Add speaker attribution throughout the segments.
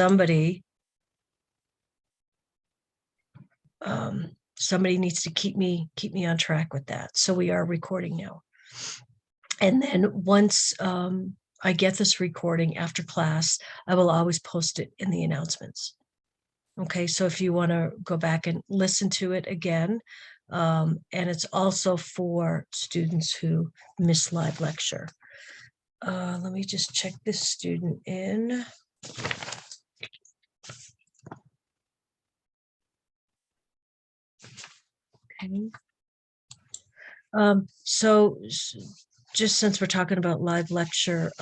Speaker 1: somebody somebody needs to keep me on track with that. So we are recording now. And then once I get this recording after class, I will always post it in the announcements. Okay, so if you want to go back and listen to it again, and it's also for students who miss live lecture. Let me just check this student in. Okay. So just since we're talking about live lecture,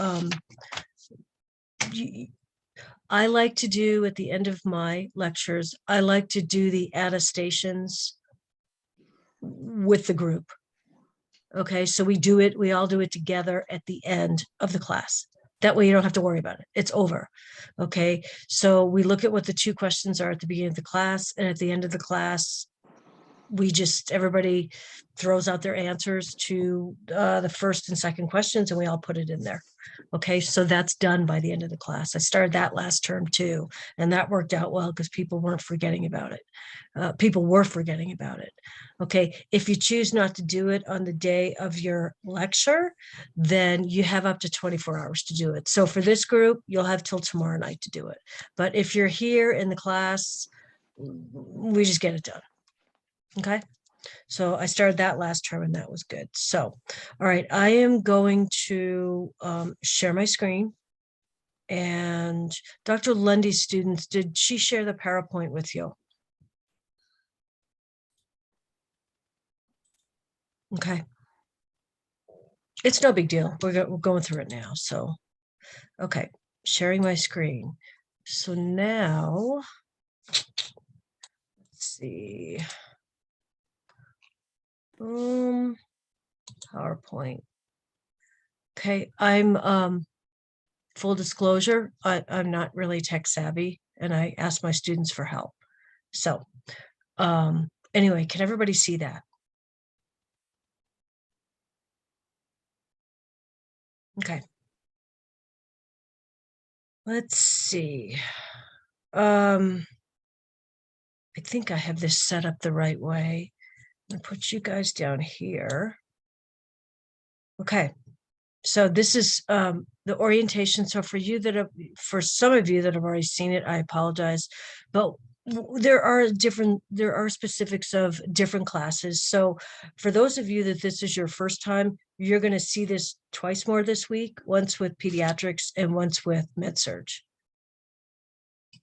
Speaker 1: I like to do at the end of my lectures, I like to do the attestations with the group. Okay, so we all do it together at the end of the class. That way you don't have to worry about it. It's over. Okay, so we look at what the 2 questions are at the beginning of the class, and at the end of the class, everybody throws out their answers to the first and second questions, and we all put it in there. Okay, so that's done by the end of the class. I started that last term too, and that worked out well because people weren't forgetting about it. People were forgetting about it. Okay, if you choose not to do it on the day of your lecture, then you have up to 24 hours to do it. So for this group, you'll have till tomorrow night to do it. But if you're here in the class, we just get it done. Okay, so I started that last term and that was good. So, all right, I am going to share my screen. And Dr. Lundy's students, did she share the PowerPoint with you? Okay. It's no big deal. We're going through it now. So, okay, sharing my screen. So now, let's see. PowerPoint. Okay, I'm full disclosure, I'm not really tech savvy, and I ask my students for help. So anyway, can everybody see that? Okay. Let's see. I think I have this set up the right way. I'm gonna put you guys down here. Okay. So this is the orientation. So for some of you that have already seen it, I apologize, but there are specifics of different classes. So for those of you that this is your first time, you're going to see this twice more this week, once with pediatrics and once with med-surg.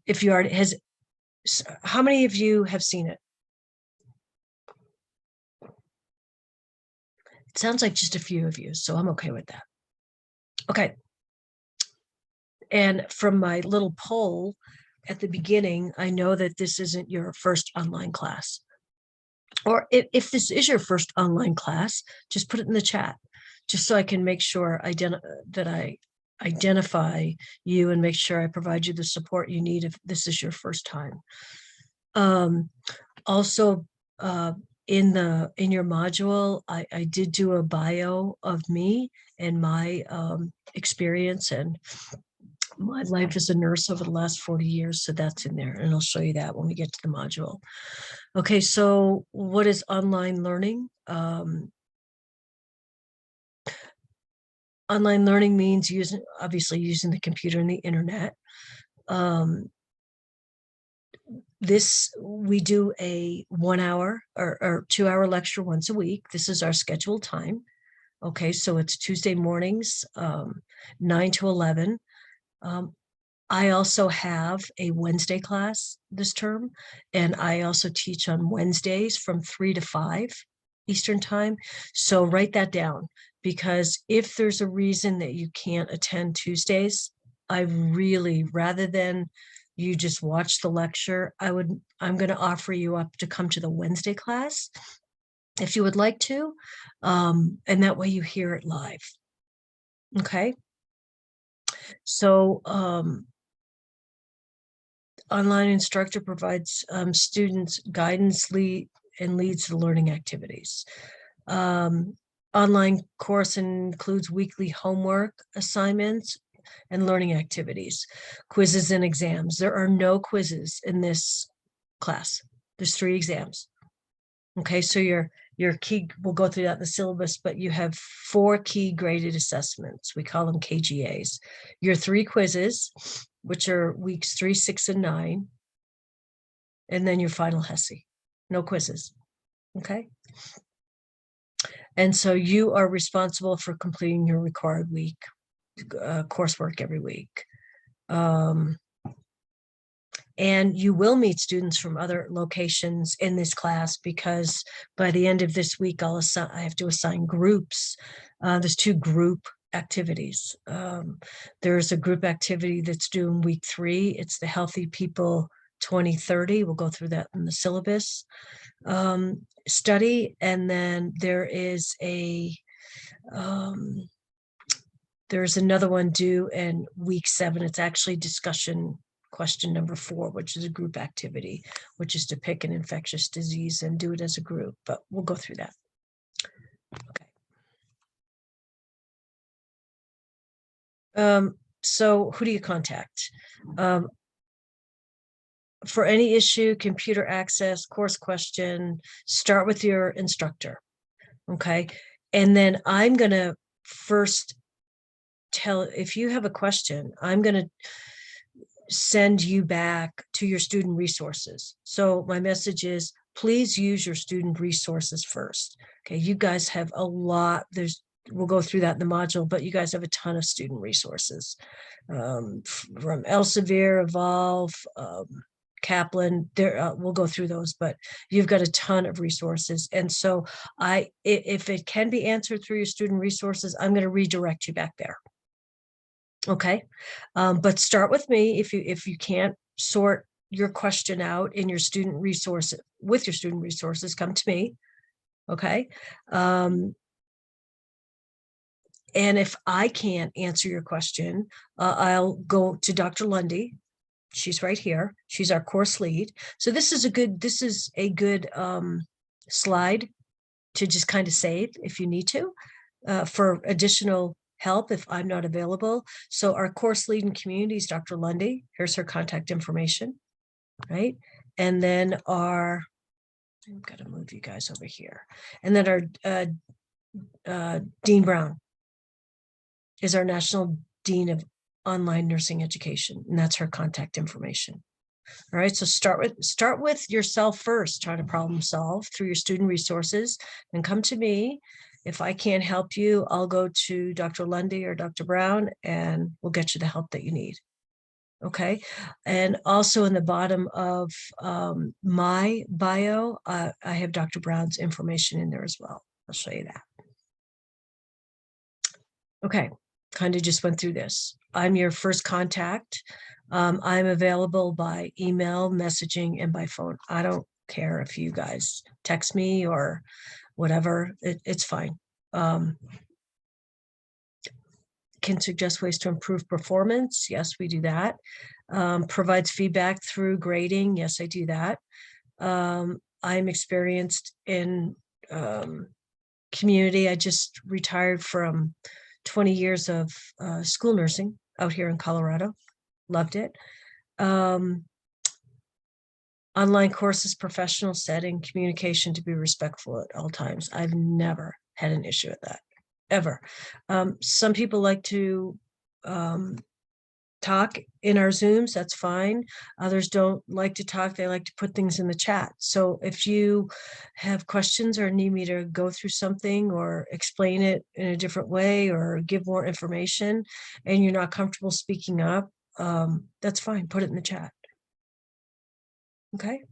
Speaker 1: If you already how many of you have seen it? It sounds like just a few of you, so I'm okay with that. Okay. And from my little poll at the beginning, I know that this isn't your first online class. Or if this is your first online class, just put it in the chat, just so I can make sure that I identify you and make sure I provide you the support you need if this is your first time. Also, in your module, I did do a bio of me and my experience and my life as a nurse over the last 40 years. So that's in there, and I'll show you that when we get to the module. Okay, so what is online learning? Online learning means obviously using the computer and the internet. We do a 1 hour or 2 hour lecture once a week. This is our scheduled time. Okay, so it's Tuesday mornings, 9 to 11. I also have a Wednesday class this term, and I also teach on Wednesdays from 3 to 5 Eastern time. So write that down, because if there's a reason that you can't attend Tuesdays, I really, rather than you just watch the lecture, I'm going to offer you up to come to the Wednesday class if you would like to, and that way you hear it live. Okay. So online instructor provides students guidance, leads the learning activities. Online course includes weekly homework assignments, and learning activities, quizzes and exams. There are no quizzes in this class. There's 3 exams. Okay, so your key, we'll go through that in the syllabus, but you have 4 key graded assessments. We call them KGAs. Your 3 quizzes, which are weeks 3, 6, and 9, and then your final HSI. No quizzes. Okay. And so you are responsible for completing your required week coursework every week. And you will meet students from other locations in this class, because by the end of this week, I have to assign groups. There's 2 group activities. There's a group activity that's due in week 3. It's the Healthy People 2030. We'll go through that in the syllabus study. And then there is there's another one due in week 7. It's actually discussion question number 4, which is a group activity, which is to pick an infectious disease and do it as a group, but we'll go through that. Okay. So who do you contact? For any issue, computer access, course question, start with your instructor. Okay. And then I'm going to first tell, if you have a question, I'm going to send you back to your student resources. So my message is, please use your student resources first. Okay, you guys have a lot. We'll go through that in the module, but you guys have a ton of student resources from Elsevier, Evolve, Kaplan. We'll go through those, but you've got a ton of resources. And so if it can be answered through your student resources, I'm going to redirect you back there. Okay. But start with me. If you can't sort your question out in your student resource with your student resources, come to me. Okay. And if I can't answer your question, I'll go to Dr. Lundy. She's right here. She's our course lead. So this is a good slide to just kind of save if you need to for additional help if I'm not available. So our course lead in community is Dr. Lundy. Here's her contact information, right? And then I've got to move you guys over here. And then our Dean Brown is our National Dean of Online Nursing Education, and that's her contact information. All right, so start with yourself first. Try to problem solve through your student resources, and come to me. If I can't help you, I'll go to Dr. Lundy or Dr. Brown, and we'll get you the help that you need. Okay, and also in the bottom of my bio, I have Dr. Brown's information in there as well. I'll show you that. Okay, kind of just went through this. I'm your first contact. I'm available by email, messaging, and by phone. I don't care if you guys text me or whatever, it's fine. Can suggest ways to improve performance. Yes, we do that. Provides feedback through grading. Yes, I do that. I'm experienced in community. I just retired from 20 years of school nursing out here in Colorado. Loved it. Online courses, professional setting, communication to be respectful at all times. I've never had an issue with that, ever. Some people like to talk in our Zooms, that's fine. Others don't like to talk, they like to put things in the chat. So if you have questions or need me to go through something or explain it in a different way or give more information and you're not comfortable speaking up, that's fine, put it in the chat. Okay.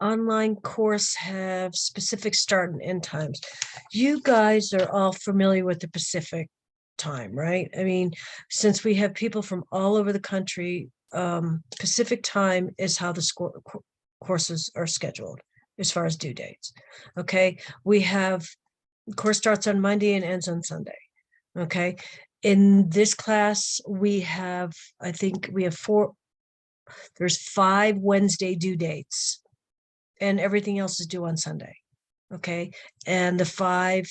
Speaker 1: Online course have specific start and end times. You guys are all familiar with the Pacific time, right? I mean, since we have people from all over the country, Pacific time is how the courses are scheduled as far as due dates. Okay, we have course starts on Monday and ends on Sunday. Okay, in this class we have, I think we have there's 5 Wednesday due dates and everything else is due on Sunday. Okay. And the five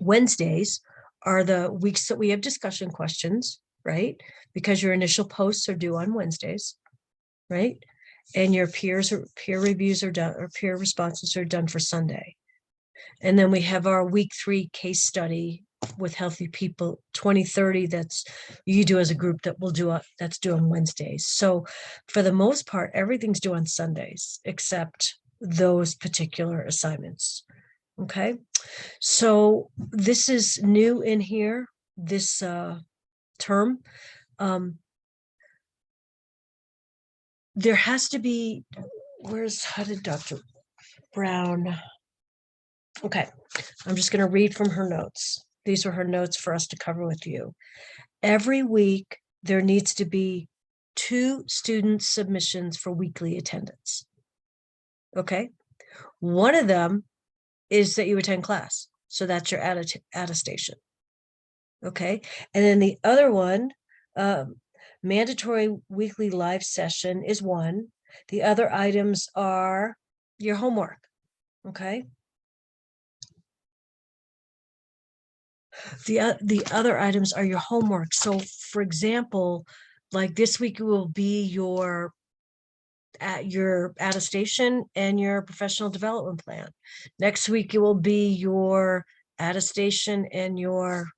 Speaker 1: Wednesdays are the weeks that we have discussion questions, right? Because your initial posts are due on Wednesdays, right? And your peer reviews are done, or peer responses are done for Sunday. And then we have our week 3 case study with Healthy People 2030 that's you do as a group that we'll do that's due on Wednesdays. So for the most part, everything's due on Sundays except those particular assignments. Okay. So this is new in here, this term. There has to be, how did Dr. Brown? Okay, I'm just going to read from her notes. These were her notes for us to cover with you. Every week, there needs to be 2 student submissions for weekly attendance. Okay, one of them is that you attend class. So that's your attestation. Okay, and then the other one, mandatory weekly live session is one. The other items are your homework. Okay. The other items are your homework. So for example, like this week will be your attestation and your professional development plan. Next week it will be your attestation and your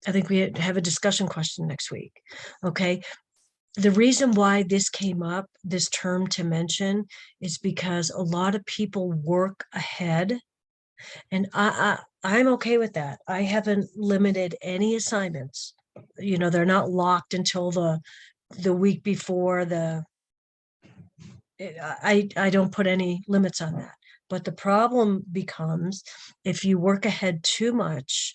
Speaker 1: I think we have a discussion question next week. Okay. The reason why this came up, this term to mention, is because a lot of people work ahead, and I'm okay with that. I haven't limited any assignments. You know, they're not locked until the week before I don't put any limits on that. But the problem becomes if you work ahead too much,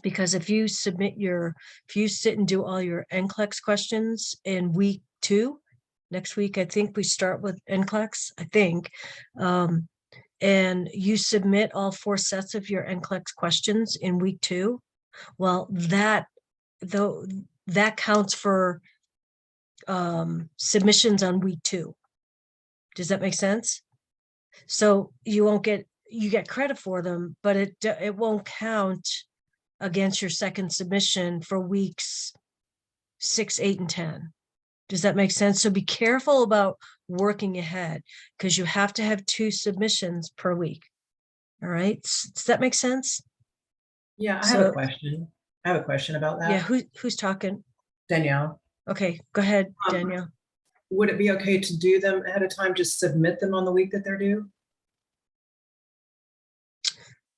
Speaker 1: because if you sit and do all your NCLEX questions in week 2, next week, I think we start with NCLEX, I think, and you submit all 4 sets of your NCLEX questions in week 2, well, that counts for submissions on week 2. Does that make sense? So you get credit for them, but it won't count against your second submission for weeks 6, 8, and 10. Does that make sense? So be careful about working ahead because you have to have 2 submissions per week. All right. Does that make sense?
Speaker 2: Yeah, I have a question. I have a question about that.
Speaker 1: Yeah. Who's talking?
Speaker 2: Danielle.
Speaker 1: Okay, go ahead, Danielle.
Speaker 2: Would it be okay to do them ahead of time, just submit them on the week that they're due?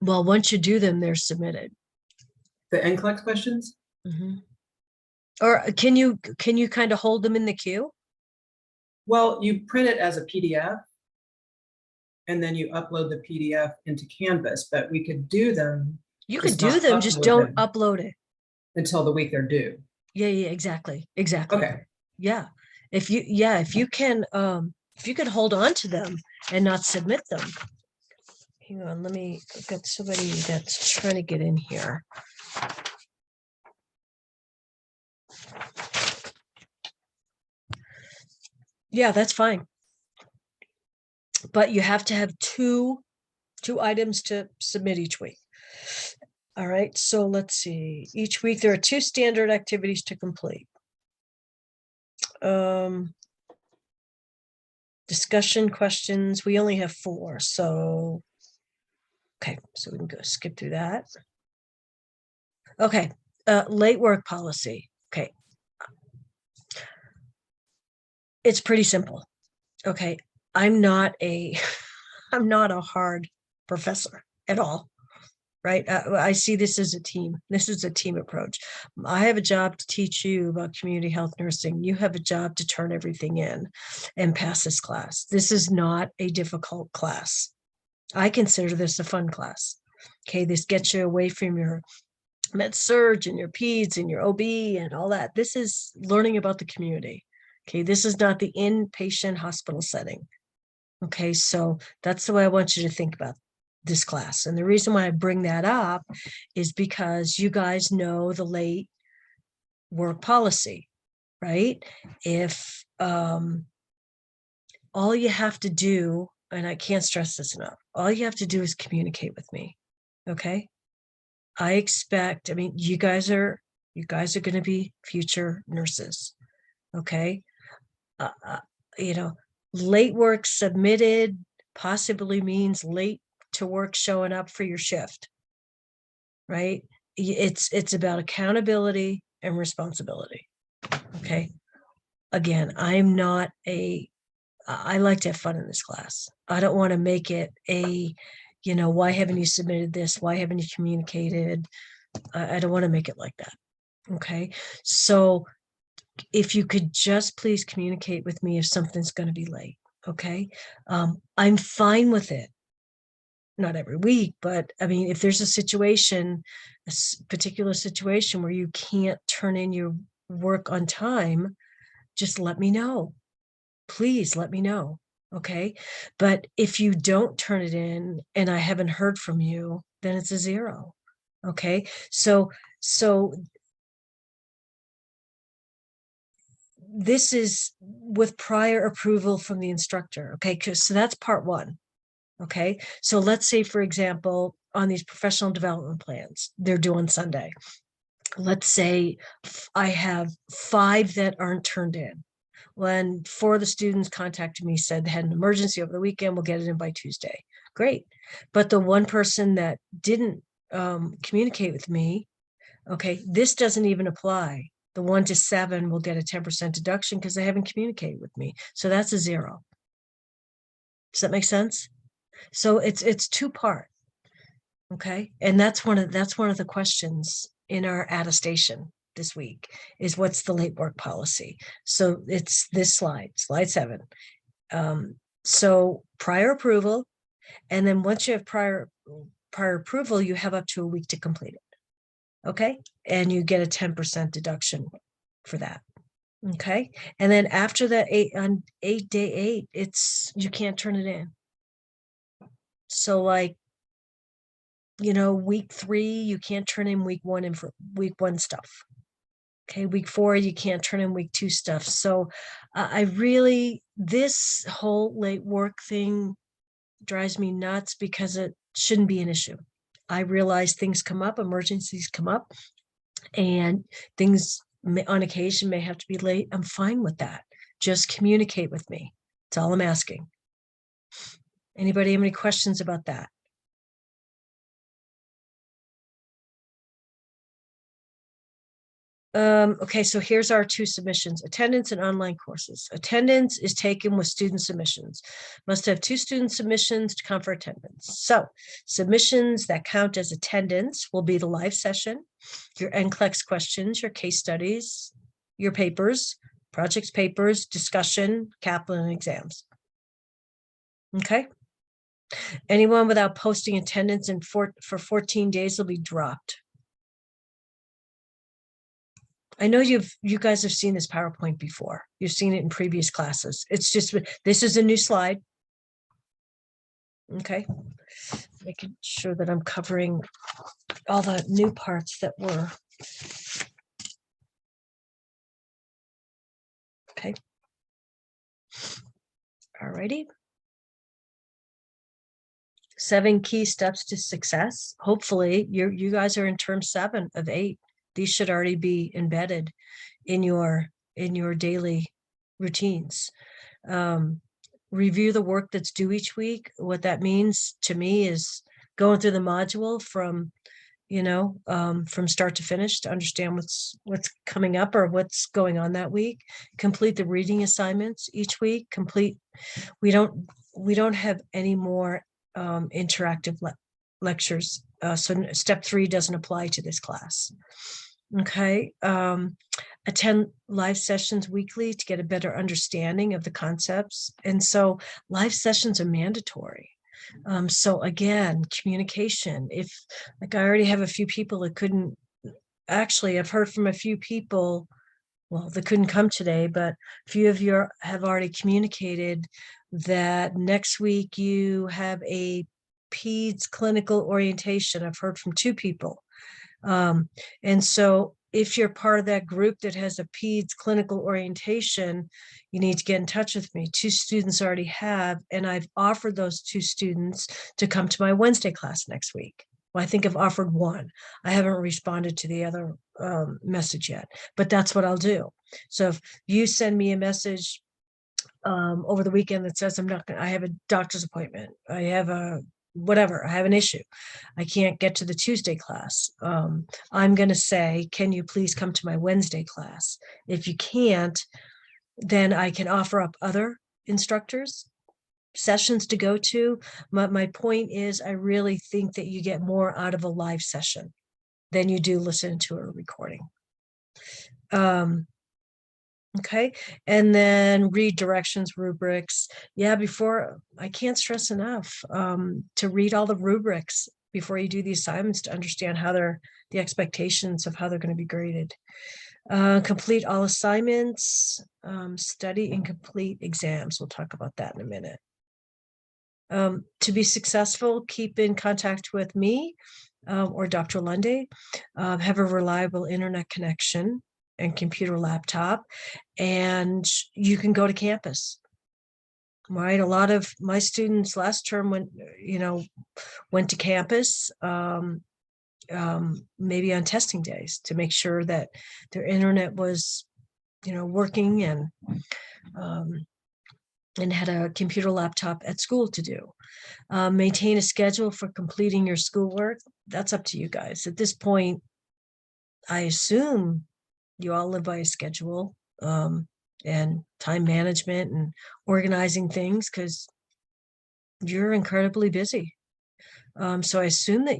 Speaker 1: Well, once you do them, they're submitted.
Speaker 2: The NCLEX questions?
Speaker 1: Mm-hmm. Or can you kind of hold them in the queue?
Speaker 2: Well, you print it as a PDF and then you upload the PDF into Canvas, but we could do them.
Speaker 1: You could do them, just don't upload it
Speaker 2: until the week they're due.
Speaker 1: Yeah, exactly.
Speaker 2: Okay.
Speaker 1: Yeah. If you can hold on to them and not submit them. Hang on, I've got somebody that's trying to get in here. Yeah, that's fine. But you have to have two items to submit each week. All right, so let's see. Each week there are 2 standard activities to complete. Discussion questions, we only have 4, so okay, so we can go skip through that. Okay, late work policy. Okay, it's pretty simple. Okay, I'm not a hard professor at all, right? I see this as a team. This is a team approach. I have a job to teach you about community health nursing. You have a job to turn everything in and pass this class. This is not a difficult class. I consider this a fun class. Okay, this gets you away from your med surg and your peds and your OB and all that. This is learning about the community. Okay, this is not the inpatient hospital setting. Okay, so that's the way I want you to think about this class. And the reason why I bring that up is because you guys know the late work policy, right? If all you have to do, and I can't stress this enough, all you have to do is communicate with me. Okay. I expect, I mean, you guys are going to be future nurses. Okay. You know, late work submitted possibly means late to work showing up for your shift, right? It's about accountability and responsibility. Okay. Again, I'm not I like to have fun in this class. I don't want to make it why haven't you submitted this? Why haven't you communicated? I don't want to make it like that. Okay. So if you could just please communicate with me if something's going to be late. Okay. I'm fine with it. Not every week, but I mean, if there's a particular situation where you can't turn in your work on time, just let me know. Please let me know. Okay. But if you don't turn it in and I haven't heard from you, then it's a 0. Okay. So this is with prior approval from the instructor. Okay. So that's part 1. Okay. So let's say, for example, on these professional development plans, they're due on Sunday. Let's say I have 5 that aren't turned in. When 4 of the students contacted me, said they had an emergency over the weekend, we'll get it in by Tuesday. Great. But the one person that didn't communicate with me, okay, this doesn't even apply. The 1 to 7 will get a 10% deduction because they haven't communicated with me. So that's a 0. Does that make sense? So it's 2-part. Okay. And that's one of the questions in our attestation this week is what's the late work policy? So it's this slide 7. So prior approval, and then once you have prior approval, you have up to a week to complete it. Okay. And you get a 10% deduction for that. Okay. And then after that, on day 8, you can't turn it in. So like, week 3, you can't turn in week 1 and for week 1 stuff. Okay. Week 4, you can't turn in week 2 stuff. So this whole late work thing drives me nuts because it shouldn't be an issue. I realize things come up, emergencies come up, and things on occasion may have to be late. I'm fine with that. Just communicate with me. That's all I'm asking. Anybody have any questions about that? Okay, so here's our 2 submissions: attendance and online courses. Attendance is taken with student submissions. Must have 2 student submissions to count for attendance. So submissions that count as attendance will be the live session, your NCLEX questions, your case studies, your papers, projects papers, discussion, Kaplan exams. Okay. Anyone without posting attendance for 14 days will be dropped. I know you guys have seen this PowerPoint before. You've seen it in previous classes. It's just, this is a new slide. Okay. Making sure that I'm covering all the new parts that were. Okay. All righty. 7 key steps to success. Hopefully you guys are in term 7 of 8. These should already be embedded in your daily routines. Review the work that's due each week. What that means to me is going through the module from start to finish to understand what's coming up or what's going on that week. Complete the reading assignments each week. We don't have any more interactive lectures. So step 3 doesn't apply to this class. Okay. Attend live sessions weekly to get a better understanding of the concepts. And so live sessions are mandatory. So again, communication. If I already have a few people that couldn't, actually, I've heard from a few people, well, they couldn't come today, but a few of you have already communicated that next week you have a PEDS clinical orientation. I've heard from 2 people. And so if you're part of that group that has a PEDS clinical orientation, you need to get in touch with me. 2 students already have, and I've offered those 2 students to come to my Wednesday class next week. Well, I think I've offered 1. I haven't responded to the other message yet, but that's what I'll do. So if you send me a message over the weekend that says I have a doctor's appointment, I have a whatever, I have an issue, I can't get to the Tuesday class, I'm going to say, can you please come to my Wednesday class? If you can't, then I can offer up other instructors sessions to go to. My point is, I really think that you get more out of a live session than you do listen to a recording. Okay, and then read directions, rubrics. Yeah, before, I can't stress enough to read all the rubrics before you do the assignments to understand how the expectations of how they're going to be graded. Complete all assignments, study and complete exams. We'll talk about that in a minute. To be successful, keep in contact with me or Dr. Lundy. Have a reliable internet connection and computer laptop, and you can go to campus. Right, a lot of my students last term went to campus, maybe on testing days, to make sure that their internet was working, and had a computer laptop at school to do. Maintain a schedule for completing your schoolwork. That's up to you guys. At this point, I assume you all live by a schedule, and time management and organizing things, because you're incredibly busy. So I assume that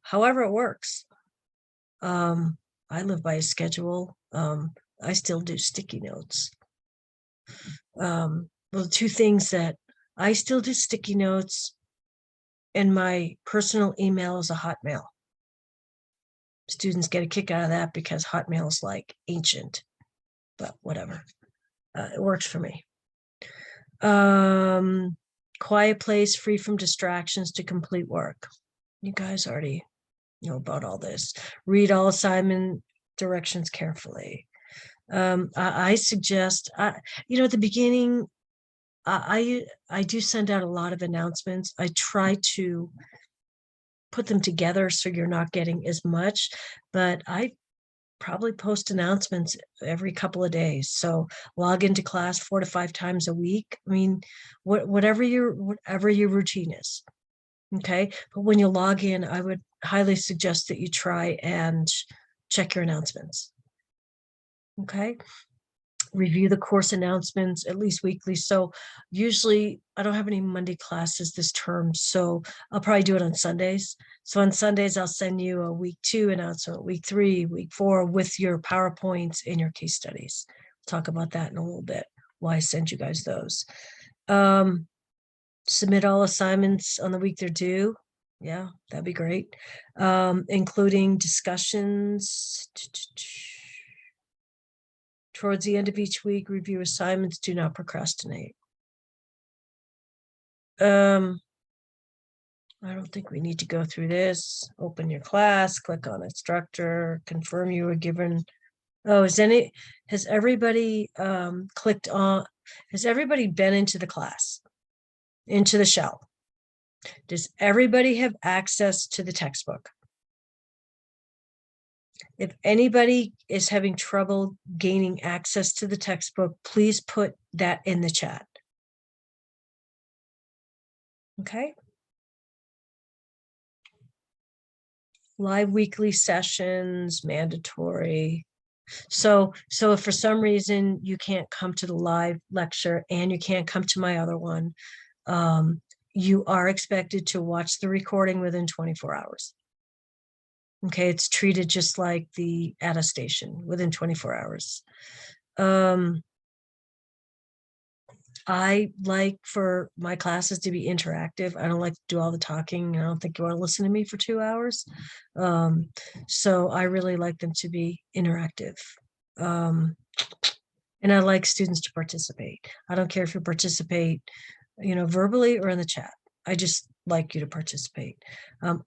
Speaker 1: however it works, I live by a schedule. I still do sticky notes. Well, the 2 things that I still do sticky notes, and my personal email is a Hotmail. Students get a kick out of that because Hotmail is like ancient, but whatever. It works for me. Quiet place, free from distractions to complete work. You guys already know about all this. Read all assignment directions carefully. I suggest, at the beginning, I do send out a lot of announcements. I try to put them together so you're not getting as much, but I probably post announcements every couple of days. So log into class 4 to 5 times a week. I mean, whatever your routine is. Okay. But when you log in, I would highly suggest that you try and check your announcements. Okay. Review the course announcements at least weekly. So usually I don't have any Monday classes this term, so I'll probably do it on Sundays. So on Sundays, I'll send you a week 2 announcement, week 3, week 4 with your PowerPoints and your case studies. We'll talk about that in a little bit, why I send you guys those. Submit all assignments on the week they're due. Yeah, that'd be great. Including discussions. Towards the end of each week, review assignments. Do not procrastinate. I don't think we need to go through this. Open your class, click on instructor, confirm you were given. Oh, has everybody clicked on, has everybody been into the class, into the shell? Does everybody have access to the textbook? If anybody is having trouble gaining access to the textbook, please put that in the chat. Okay. Live weekly sessions, mandatory. So if for some reason you can't come to the live lecture and you can't come to my other one, you are expected to watch the recording within 24 hours. Okay, it's treated just like the attestation within 24 hours. I like for my classes to be interactive. I don't like to do all the talking. I don't think you want to listen to me for 2 hours. So I really like them to be interactive. And I like students to participate. I don't care if you participate, verbally or in the chat. I just like you to participate.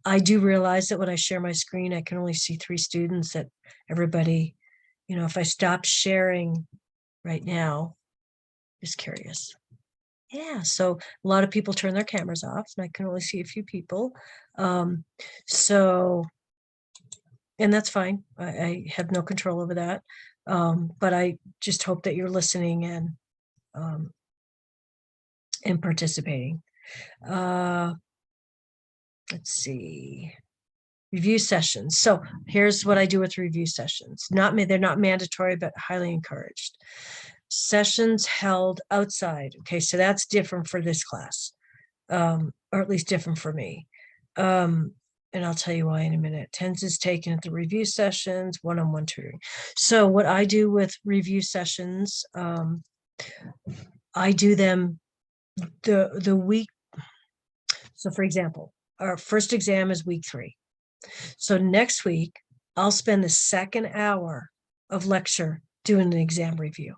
Speaker 1: I do realize that when I share my screen, I can only see 3 students. That everybody, if I stop sharing right now, just curious. Yeah, so a lot of people turn their cameras off, and I can only see a few people. So, and that's fine. I have no control over that. But I just hope that you're listening and participating. Let's see. Review sessions. So here's what I do with review sessions. They're not mandatory, but highly encouraged. Sessions held outside. Okay, so that's different for this class, or at least different for me. And I'll tell you why in a minute. Attendance is taken at the review sessions, one-on-one tutoring. So what I do with review sessions, I do them the week. So for example, our first exam is week 3. So next week, I'll spend the second hour of lecture doing an exam review.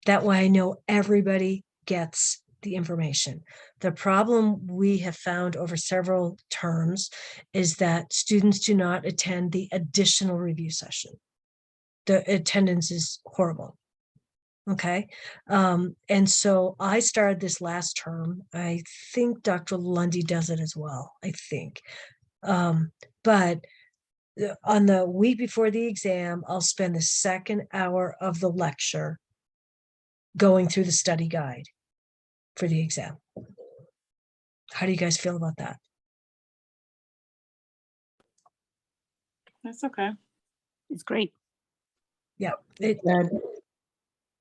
Speaker 1: That way I know everybody gets the information. The problem we have found over several terms is that students do not attend the additional review session. The attendance is horrible. Okay. And so I started this last term. I think Dr. Lundy does it as well, I think. But on the week before the exam, I'll spend the second hour of the lecture going through the study guide for the exam. How do you guys feel about that?
Speaker 3: That's okay.
Speaker 4: It's great.
Speaker 1: Yeah.
Speaker 2: Good.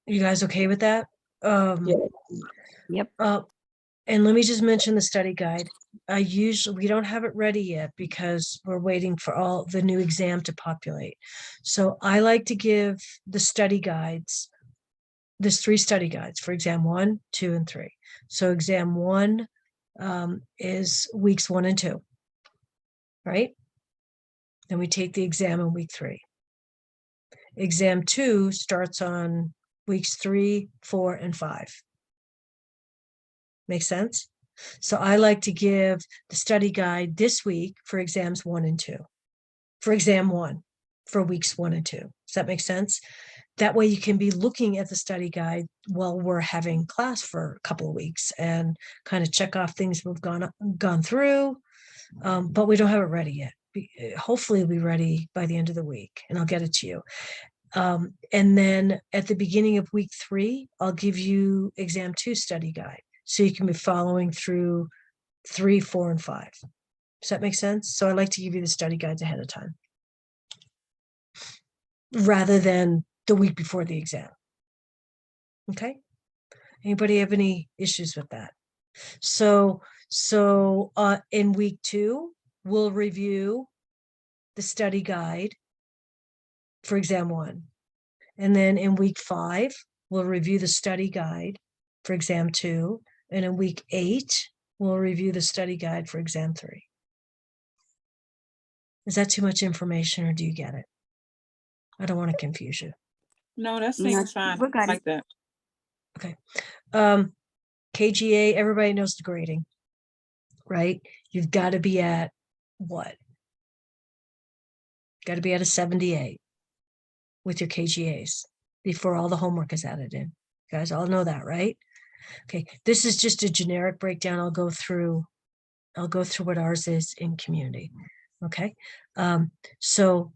Speaker 1: You guys okay with that?
Speaker 4: Yep.
Speaker 1: And let me just mention the study guide. We don't have it ready yet because we're waiting for all the new exam to populate. So I like to give the study guides. There's 3 study guides for exam 1, 2, and 3. So exam 1 is weeks 1 and 2, right? Then we take the exam in week 3. Exam 2 starts on weeks 3, 4, and 5. Make sense? So I like to give the study guide this week for exams 1 and 2. For exam 1, for weeks 1 and 2. Does that make sense? That way you can be looking at the study guide while we're having class for a couple of weeks and kind of check off things we've gone through, but we don't have it ready yet. Hopefully it'll be ready by the end of the week, and I'll get it to you. And then at the beginning of week 3, I'll give you exam 2 study guide, so you can be following through 3, 4, and 5. Does that make sense? So I like to give you the study guides ahead of time, rather than the week before the exam. Okay. Anybody have any issues with that? So in week 2, we'll review the study guide for exam 1. And then in week 5, we'll review the study guide for exam 2. And in week 8, we'll review the study guide for exam 3. Is that too much information, or do you get it? I don't want to confuse you.
Speaker 3: No, that seems fine. I like that.
Speaker 1: Okay. KGA, everybody knows the grading, right? You've got to be at what? Got to be at a 78 with your KGAs before all the homework is added in. You guys all know that, right? Okay, this is just a generic breakdown. I'll go through what ours is in community. Okay, so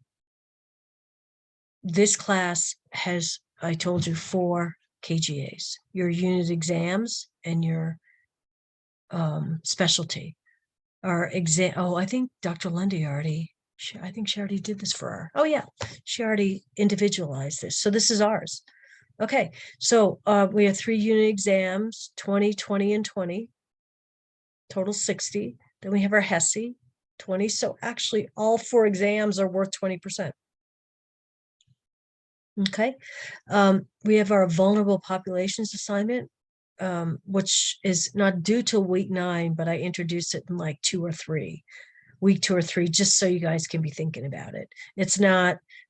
Speaker 1: this class has, I told you, 4 KGAs: your unit exams and your specialty. Our exam. Oh, I think Dr. Lundy I think she already did this for her. Oh yeah, she already individualized this. So this is ours. Okay, so we have 3 unit exams, 20, 20, and 20, total 60. Then we have our HSI, 20. So actually all 4 exams are worth 20%. Okay, we have our vulnerable populations assignment, which is not due till week 9, but I introduced it in like week 2 or 3, just so you guys can be thinking about it.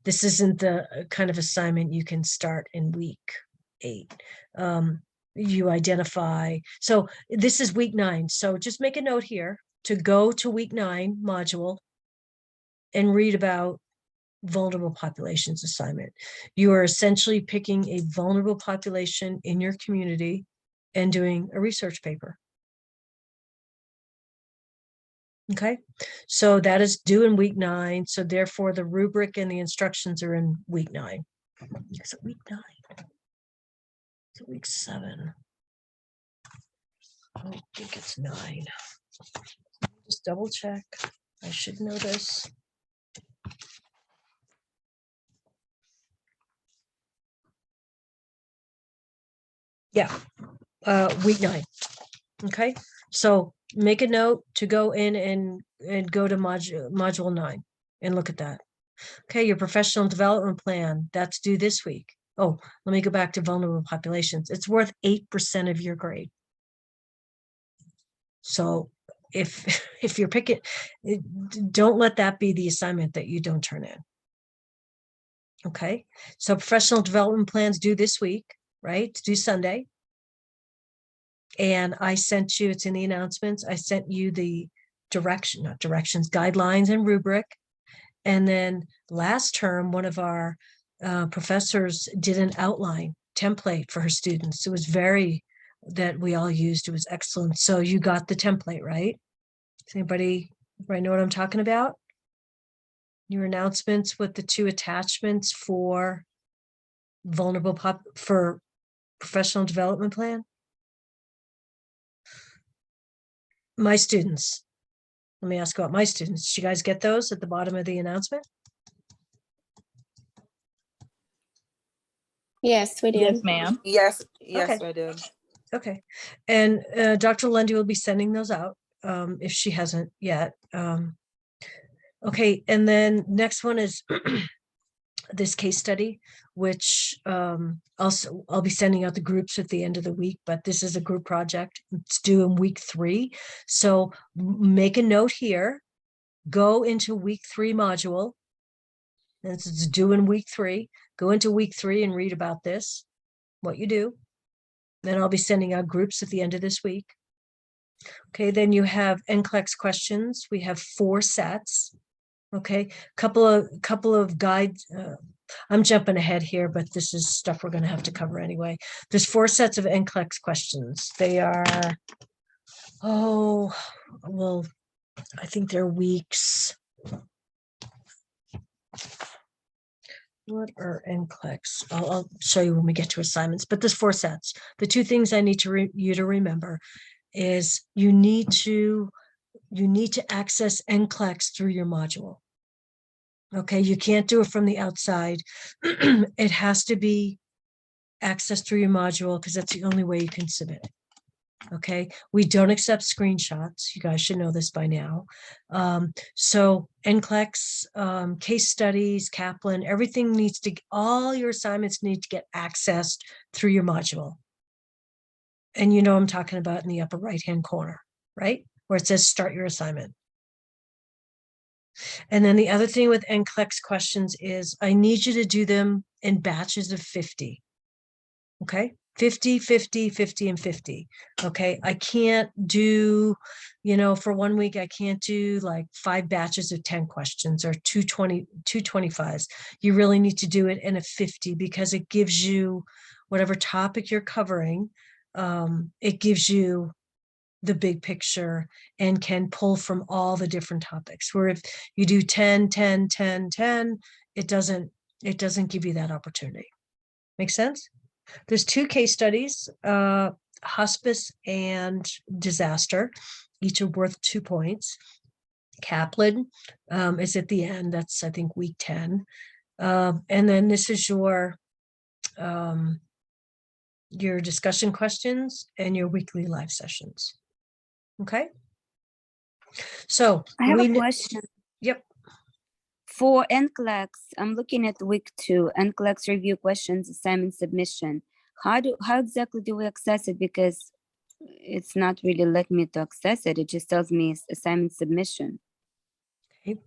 Speaker 1: This isn't the kind of assignment you can start in week 8. you identify. So this is week 9. So just make a note here to go to week 9 module and read about vulnerable populations assignment. You are essentially picking a vulnerable population in your community and doing a research paper. Okay, so that is due in week 9. So therefore the rubric and the instructions are in week 9. Is it week 9? Is it week 7? I don't think it's 9. Just double check. I should know this. Yeah, week 9. Okay, so make a note to go in and go to module 9 and look at that. Okay, your professional development plan, that's due this week. Oh, let me go back to vulnerable populations. It's worth 8% of your grade. So if you're picking, don't let that be the assignment that you don't turn in. Okay, so professional development plans due this week, right? It's due Sunday. And I sent you, it's in the announcements, I sent you the guidelines and rubric. And then last term, one of our professors did an outline template for her students. It was that we all used. It was excellent. So you got the template, right? Does anybody know what I'm talking about? Your announcements with the 2 attachments for for professional development plan. My students, let me ask about my students. Did you guys get those at the bottom of the announcement?
Speaker 5: Yes, we did.
Speaker 3: Yes, ma'am.
Speaker 6: Yes,
Speaker 1: Okay.
Speaker 6: I did.
Speaker 1: Okay. And Dr. Lundy will be sending those out if she hasn't yet. Okay. And then next one is this case study, which I'll be sending out the groups at the end of the week, but this is a group project. It's due in week 3. So make a note here, go into week 3 module. And it's due in week 3, go into week 3 and read about this, what you do. Then I'll be sending out groups at the end of this week. Okay, then you have NCLEX questions. We have 4 sets. Okay, couple of guides. I'm jumping ahead here, but this is stuff we're going to have to cover anyway. There's 4 sets of NCLEX questions. They are, I think they're weeks. What are NCLEX? I'll show you when we get to assignments, but there's 4 sets. The 2 things I need you to remember is you need to access NCLEX through your module. Okay, you can't do it from the outside. It has to be accessed through your module because that's the only way you can submit it. Okay, we don't accept screenshots. You guys should know this by now. So NCLEX, case studies, Kaplan, everything all your assignments need to get accessed through your module. And you know I'm talking about in the upper right-hand corner, right? Where it says start your assignment. And then the other thing with NCLEX questions is I need you to do them in batches of 50. Okay, 50, 50, 50, and 50. Okay, I can't do, for 1 week, I can't do like 5 batches of 10 questions or 225s. You really need to do it in a 50 because it gives you whatever topic you're covering. It gives you the big picture and can pull from all the different topics, where if you do 10, 10, 10, 10, it doesn't give you that opportunity. Make sense? There's 2 case studies, hospice and disaster. Each are worth 2 points. Kaplan is at the end. That's, I think, week 10. And then this is your discussion questions and your weekly live sessions. Okay. So
Speaker 4: I have a question.
Speaker 1: Yep.
Speaker 4: For NCLEX, I'm looking at week 2, NCLEX review questions, assignment submission. How exactly do we access it? Because it's not really letting me to access it. It just tells me assignment submission.
Speaker 1: Okay.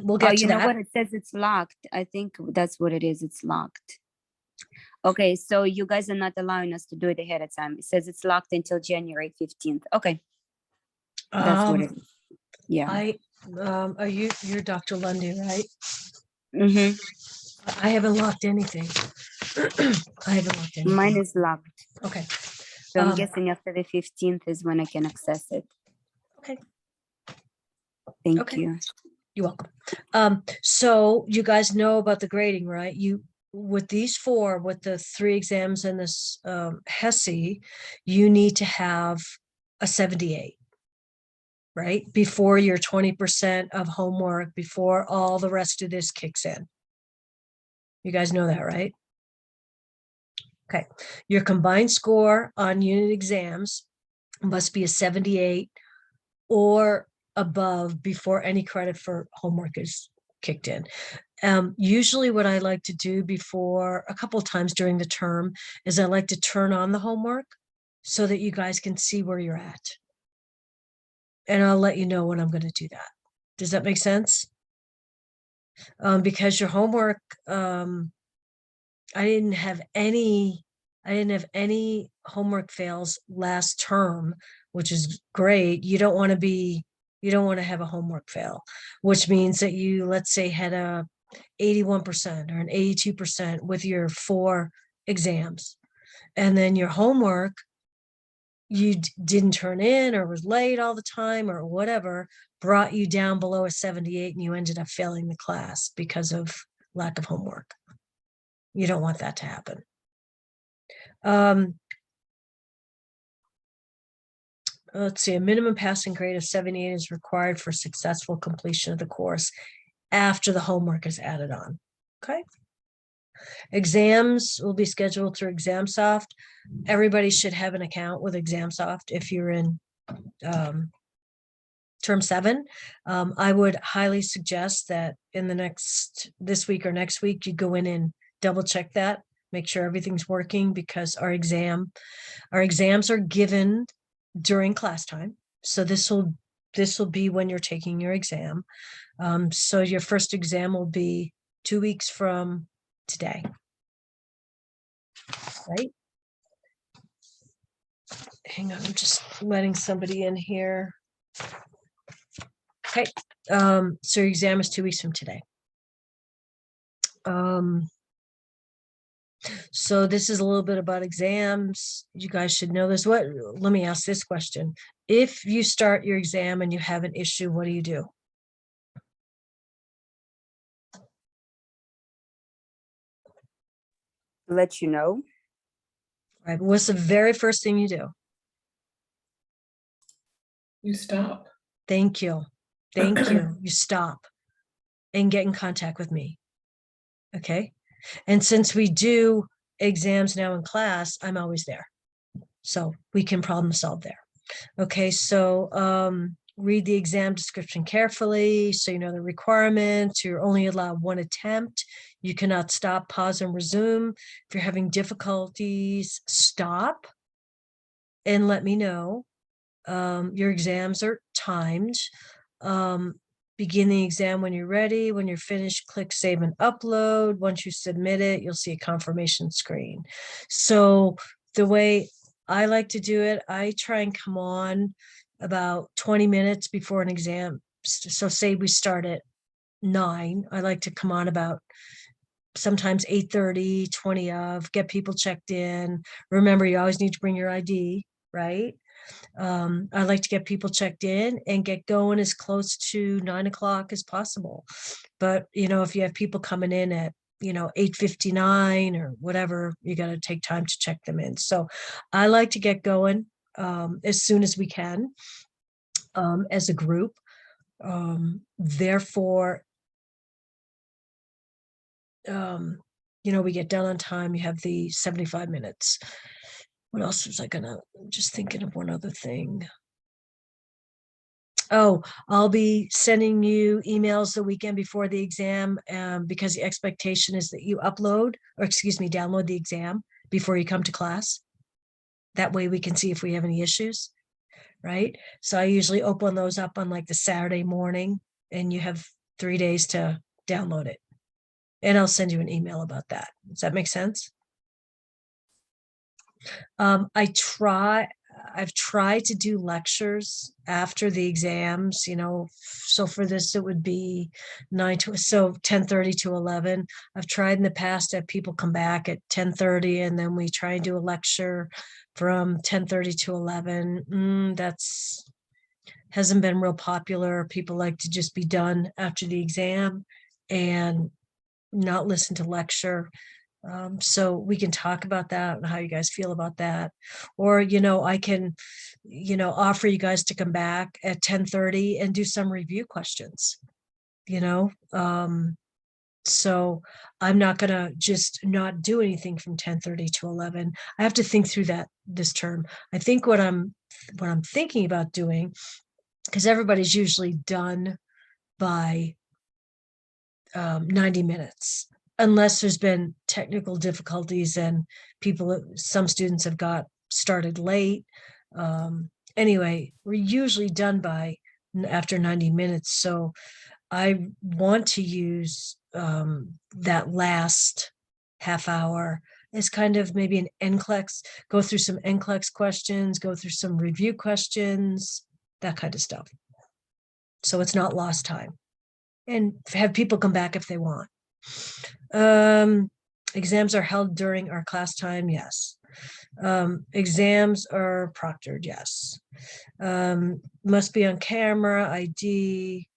Speaker 1: We'll get to that.
Speaker 4: What? It says it's locked. I think that's what it is. It's locked. Okay, so you guys are not allowing us to do it ahead of time. It says it's locked until January 15th. Okay, that's what it is. Yeah.
Speaker 1: You're Dr. Lundy, right?
Speaker 4: Mm-hmm.
Speaker 1: I haven't locked anything. I haven't locked anything.
Speaker 4: Mine is locked.
Speaker 1: Okay.
Speaker 4: So I'm
Speaker 1: Um,
Speaker 4: guessing after the 15th is when I can access it.
Speaker 1: Okay.
Speaker 4: Thank
Speaker 1: Okay.
Speaker 4: you.
Speaker 1: You're welcome. So you guys know about the grading, right? With these four, with the 3 exams and this HSI, you need to have a 78, right? Before your 20% of homework, before all the rest of this kicks in. You guys know that, right? Okay. Your combined score on unit exams must be a 78 or above before any credit for homework is kicked in. Usually what I like to do before a couple of times during the term is I like to turn on the homework so that you guys can see where you're at. And I'll let you know when I'm going to do that. Does that make sense? Because your homework, I didn't have any homework fails last term, which is great. You don't want to have a homework fail, which means that you, let's say, had a 81% or an 82% with your 4 exams. And then your homework, you didn't turn in or was late all the time or whatever, brought you down below a 78 and you ended up failing the class because of lack of homework. You don't want that to happen. Let's see, a minimum passing grade of 78 is required for successful completion of the course after the homework is added on. Okay. Exams will be scheduled through ExamSoft. Everybody should have an account with ExamSoft if you're in term 7. I would highly suggest that in this week or next week, you go in and double check that, make sure everything's working, because our exams are given during class time. So this will be when you're taking your exam. So your first exam will be 2 weeks from today. Right? Hang on, I'm just letting somebody in here. Okay. So your exam is 2 weeks from today. So this is a little bit about exams. You guys should know this. Let me ask this question. If you start your exam and you have an issue, what do?
Speaker 4: Let you know.
Speaker 1: Right. What's the very first thing you do?
Speaker 2: You stop.
Speaker 1: Thank you. Thank you. You stop and get in contact with me. Okay. And since we do exams now in class, I'm always there. So we can problem solve there. Okay. So read the exam description carefully so you know the requirements. You're only allowed 1 attempt. You cannot stop, pause, and resume. If you're having difficulties, stop and let me know. Your exams are timed. Begin the exam when you're ready. When you're finished, click save and upload. Once you submit it, you'll see a confirmation screen. So the way I like to do it, I try and come on about 20 minutes before an exam. So say we start at 9. I like to come on about sometimes 8:30, 20 of, get people checked in. Remember, you always need to bring your ID, right? I like to get people checked in and get going as close to 9 o'clock as possible. But, if you have people coming in at, 8:59 or whatever, you got to take time to check them in. So I like to get going as soon as we can as a group. Therefore, we get done on time. You have the 75 minutes. What else was I'm just thinking of one other thing. Oh, I'll be sending you emails the weekend before the exam because the expectation is that you download the exam before you come to class. That way we can see if we have any issues, right? So I usually open those up on like the Saturday morning and you have 3 days to download it. And I'll send you an email about that. Does that make sense? I've tried to do lectures after the exams, so for this, it would be 10:30 to 11. I've tried in the past to have people come back at 10:30 and then we try and do a lecture from 10:30 to 11. That's hasn't been real popular. People like to just be done after the exam and not listen to lecture. So we can talk about that and how you guys feel about that. Or, I can, offer you guys to come back at 10:30 and do some review questions, so I'm not gonna just not do anything from 10:30 to 11. I have to think through that this term. I think what I'm thinking about doing, because everybody's usually done by 90 minutes, unless there's been technical difficulties and some students have got started late. Anyway, we're usually done by after 90 minutes. So I want to use that last half hour as kind of maybe an NCLEX, go through some NCLEX questions, go through some review questions, that kind of stuff. So it's not lost time. And have people come back if they want. Exams are held during our class time, yes. Exams are proctored, yes. Must be on camera, ID,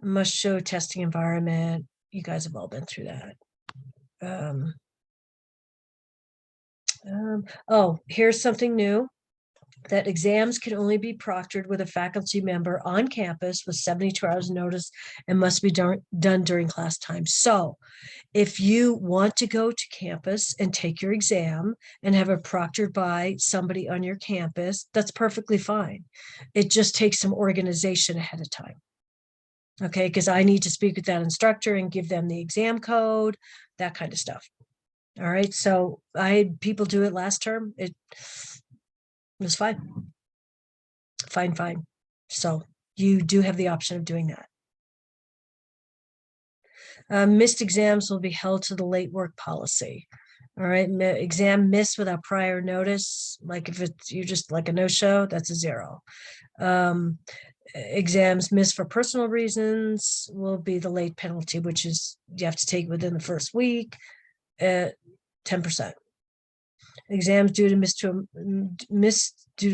Speaker 1: must show testing environment. You guys have all been through that. Oh, here's something new. That exams can only be proctored with a faculty member on campus with 72 hours notice and must be done during class time. So if you want to go to campus and take your exam and have it proctored by somebody on your campus, that's perfectly fine. It just takes some organization ahead of time. Okay, because I need to speak with that instructor and give them the exam code, that kind of stuff. All right, so I had people do it last term. It was fine. Fine. So you do have the option of doing that. Missed exams will be held to the late work policy. All right, exam missed without prior notice, like if you're just like a no-show, that's a 0. Exams missed for personal reasons will be the late penalty, which is you have to take within the first week at 10%. Exams due to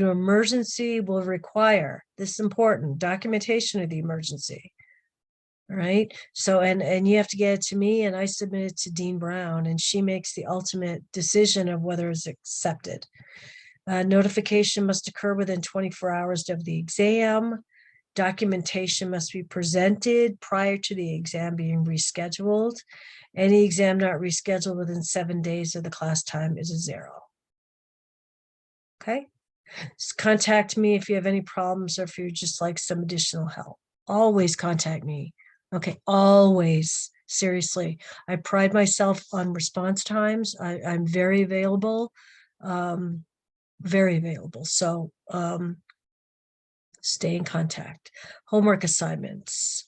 Speaker 1: emergency will require, this is important, documentation of the emergency. All right. So, and you have to get it to me and I submit it to Dean Brown and she makes the ultimate decision of whether it's accepted. Notification must occur within 24 hours of the exam. Documentation must be presented prior to the exam being rescheduled. Any exam not rescheduled within 7 days of the class time is a 0. Okay. Just contact me if you have any problems or if you just like some additional help. Always contact me. Okay, always. Seriously, I pride myself on response times. I'm very available, very available. So stay in contact. Homework assignments.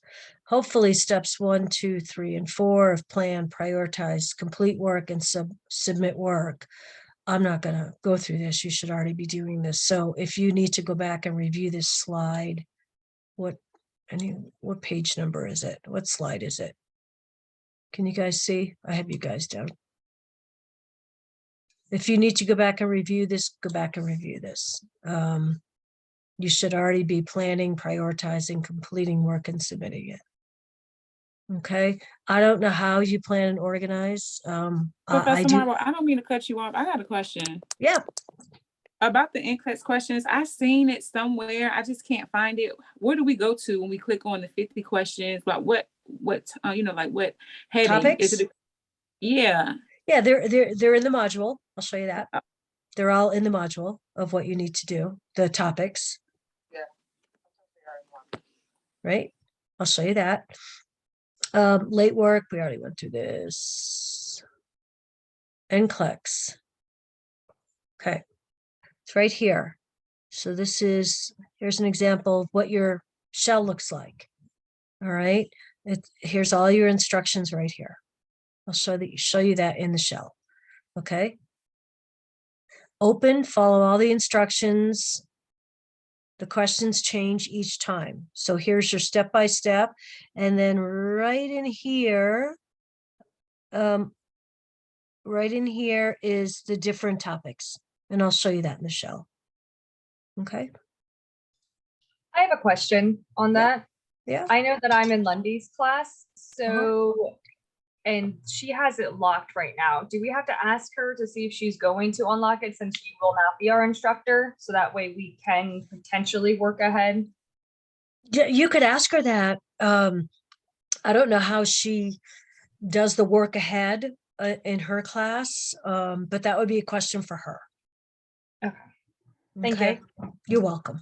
Speaker 1: Hopefully steps 1, 2, 3, and 4 of plan, prioritize, complete work, and submit work. I'm not going to go through this. You should already be doing this. So if you need to go back and review this slide, what page number is it? What slide is it? Can you guys see? I have you guys down. If you need to go back and review this, go back and review this. You should already be planning, prioritizing, completing work, and submitting it. Okay. I don't know how you plan and organize.
Speaker 3: Professor Marble, I don't mean to cut you off. I got a question.
Speaker 1: Yeah.
Speaker 3: About the NCLEX questions, I've seen it somewhere. I just can't find it. Where do we go to when we click on the 50 questions? Like what like what heading?
Speaker 1: Topics?
Speaker 3: Is it yeah.
Speaker 1: Yeah, they're in the module. I'll show you that. They're all in the module of what you need to do, the topics. Yeah. Right? I'll show you that. Late work, we already went through this. NCLEX. Okay. It's right here. So here's an example of what your shell looks like. All right. Here's all your instructions right here. I'll show you that in the shell. Okay. Open, follow all the instructions. The questions change each time. So here's your step-by-step. And then right in here is the different topics. And I'll show you that in the shell. Okay.
Speaker 5: I have a question on that.
Speaker 1: Yeah.
Speaker 5: I know that I'm in Lundy's class, so, and she has it locked right now. Do we have to ask her to see if she's going to unlock it since she will not be our instructor? So that way we can potentially work ahead.
Speaker 1: Yeah, you could ask her that. I don't know how she does the work ahead in her class, but that would be a question for her.
Speaker 5: Okay. Thank you.
Speaker 1: You're welcome.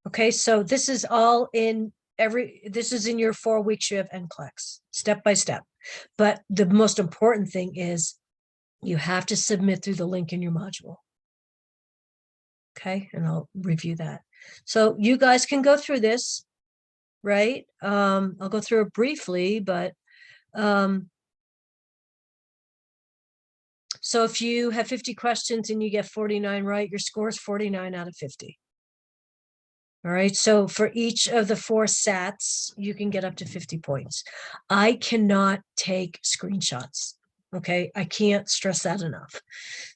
Speaker 1: Okay, so this is all in this is in your 4 weeks you have NCLEX, step by step. But the most important thing is you have to submit through the link in your module. Okay, and I'll review that. So you guys can go through this, right? I'll go through it briefly, but so if you have 50 questions and you get 49 right, your score is 49 out of 50. All right, so for each of the 4 sats, you can get up to 50 points. I cannot take screenshots. Okay, I can't stress that enough.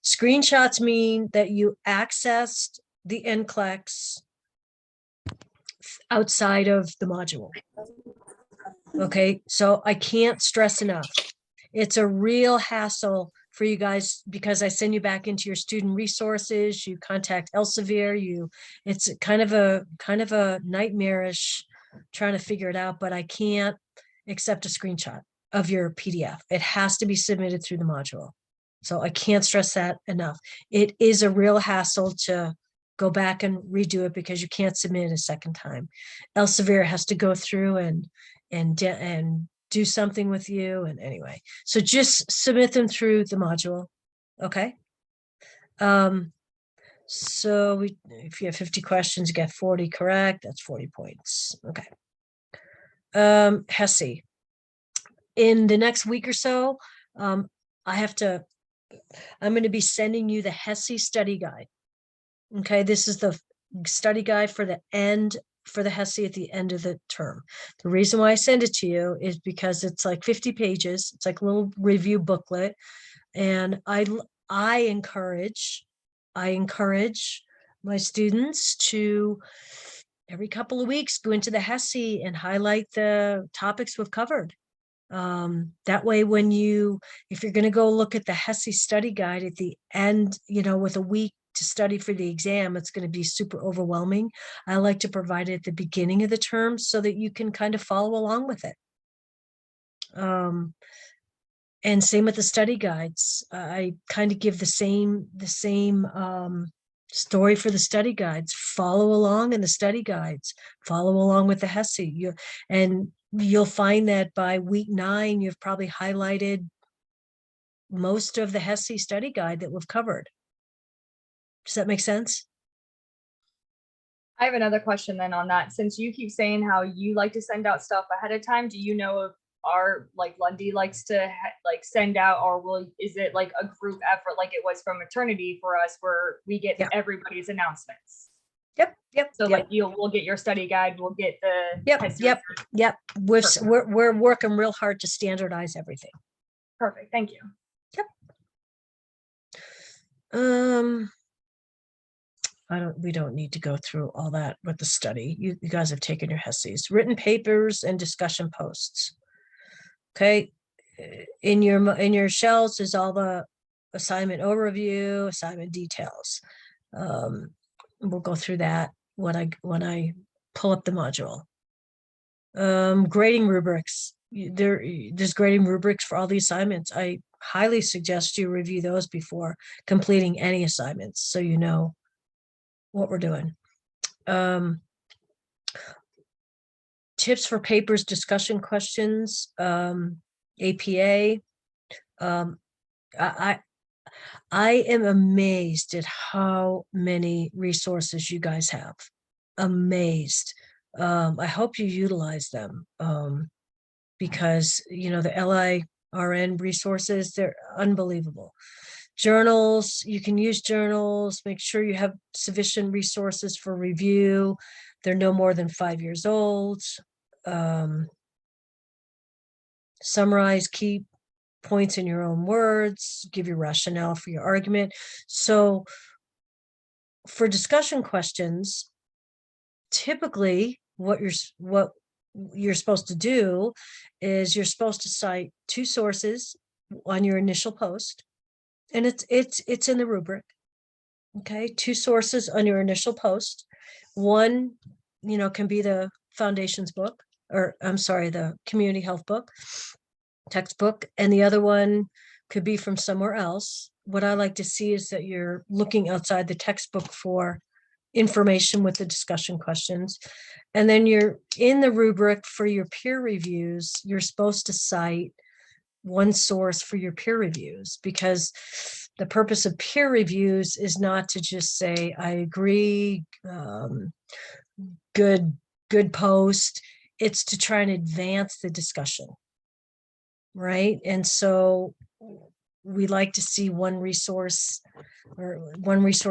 Speaker 1: Screenshots mean that you accessed the NCLEX outside of the module. Okay, so I can't stress enough. It's a real hassle for you guys because I send you back into your student resources, you contact Elsevier, it's kind of a nightmarish trying to figure it out, but I can't accept a screenshot of your PDF. It has to be submitted through the module. So I can't stress that enough. It is a real hassle to go back and redo it because you can't submit it a second time. Elsevier has to go through and do something with you. And anyway, so just submit them through the module. Okay. So if you have 50 questions, you get 40 correct. That's 40 points. Okay. HSI. In the next week or so, I'm going to be sending you the HSI study guide. Okay. This is the study guide for the HSI at the end of the term. The reason why I send it to you is because it's like 50 pages. It's like a little review booklet. And I encourage my students to every couple of weeks go into the HSI and highlight the topics we've covered. That way, if you're going to go look at the HSI study guide at the end, with a week to study for the exam, it's going to be super overwhelming. I like to provide it at the beginning of the term so that you can kind of follow along with it. And same with the study guides. I kind of give the same story for the study guides. Follow along in the study guides. Follow along with the HSI. And you'll find that by week 9, you've probably highlighted most of the HSI study guide that we've covered. Does that make sense?
Speaker 5: I have another question then on that. Since you keep saying how you like to send out stuff ahead of time, do you know if our Lundy likes to send out, or is it like a group effort like it was from maternity for us where we get everybody's announcements?
Speaker 1: Yep.
Speaker 5: So we'll get your study guide, we'll get the
Speaker 1: Yep. We're working real hard to standardize everything.
Speaker 5: Perfect. Thank you.
Speaker 1: Yep. We don't need to go through all that with the study. You guys have taken your HSIs. Written papers and discussion posts. Okay. In your shells is all the assignment overview, assignment details. We'll go through that when I pull up the module. Grading rubrics. There's grading rubrics for all the assignments. I highly suggest you review those before completing any assignments so you know what we're doing. Tips for papers, discussion questions, APA. I am amazed at how many resources you guys have. Amazed. I hope you utilize them because the LIRN resources, they're unbelievable. Journals, you can use journals, make sure you have sufficient resources for review. They're no more than 5 years old. Summarize key points in your own words, give your rationale for your argument. So for discussion questions, typically what you're supposed to do is you're supposed to cite 2 sources on your initial post, and it's in the rubric. Okay, 2 sources on your initial post. One, can be the foundations book, or I'm sorry, the community health book, textbook, and the other one could be from somewhere else. What I like to see is that you're looking outside the textbook for information with the discussion questions. And then you're in the rubric for your peer reviews, you're supposed to cite 1 source for your peer reviews, because the purpose of peer reviews is not to just say, I agree, good post. It's to try and advance the discussion. Right. And so we like to see 1 resource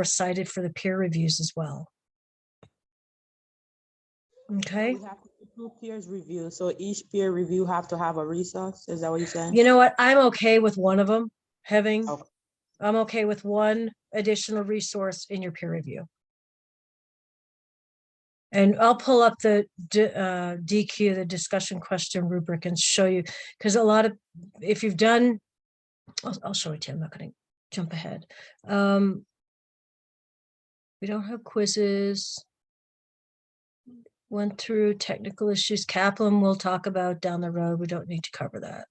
Speaker 1: cited for the peer reviews as well. Okay.
Speaker 6: We have to do 2 peers review, so each peer review have to have a resource. Is that what you're saying?
Speaker 1: You know what? I'm okay with one of them having,
Speaker 6: Okay.
Speaker 1: I'm okay with 1 additional resource in your peer review. And I'll pull up the DQ, the discussion question rubric, and show you, because a lot of, if you've done, I'll show it to you. I'm not going to jump ahead. We don't have quizzes. Went through technical issues. Kaplan we'll talk about down the road. We don't need to cover that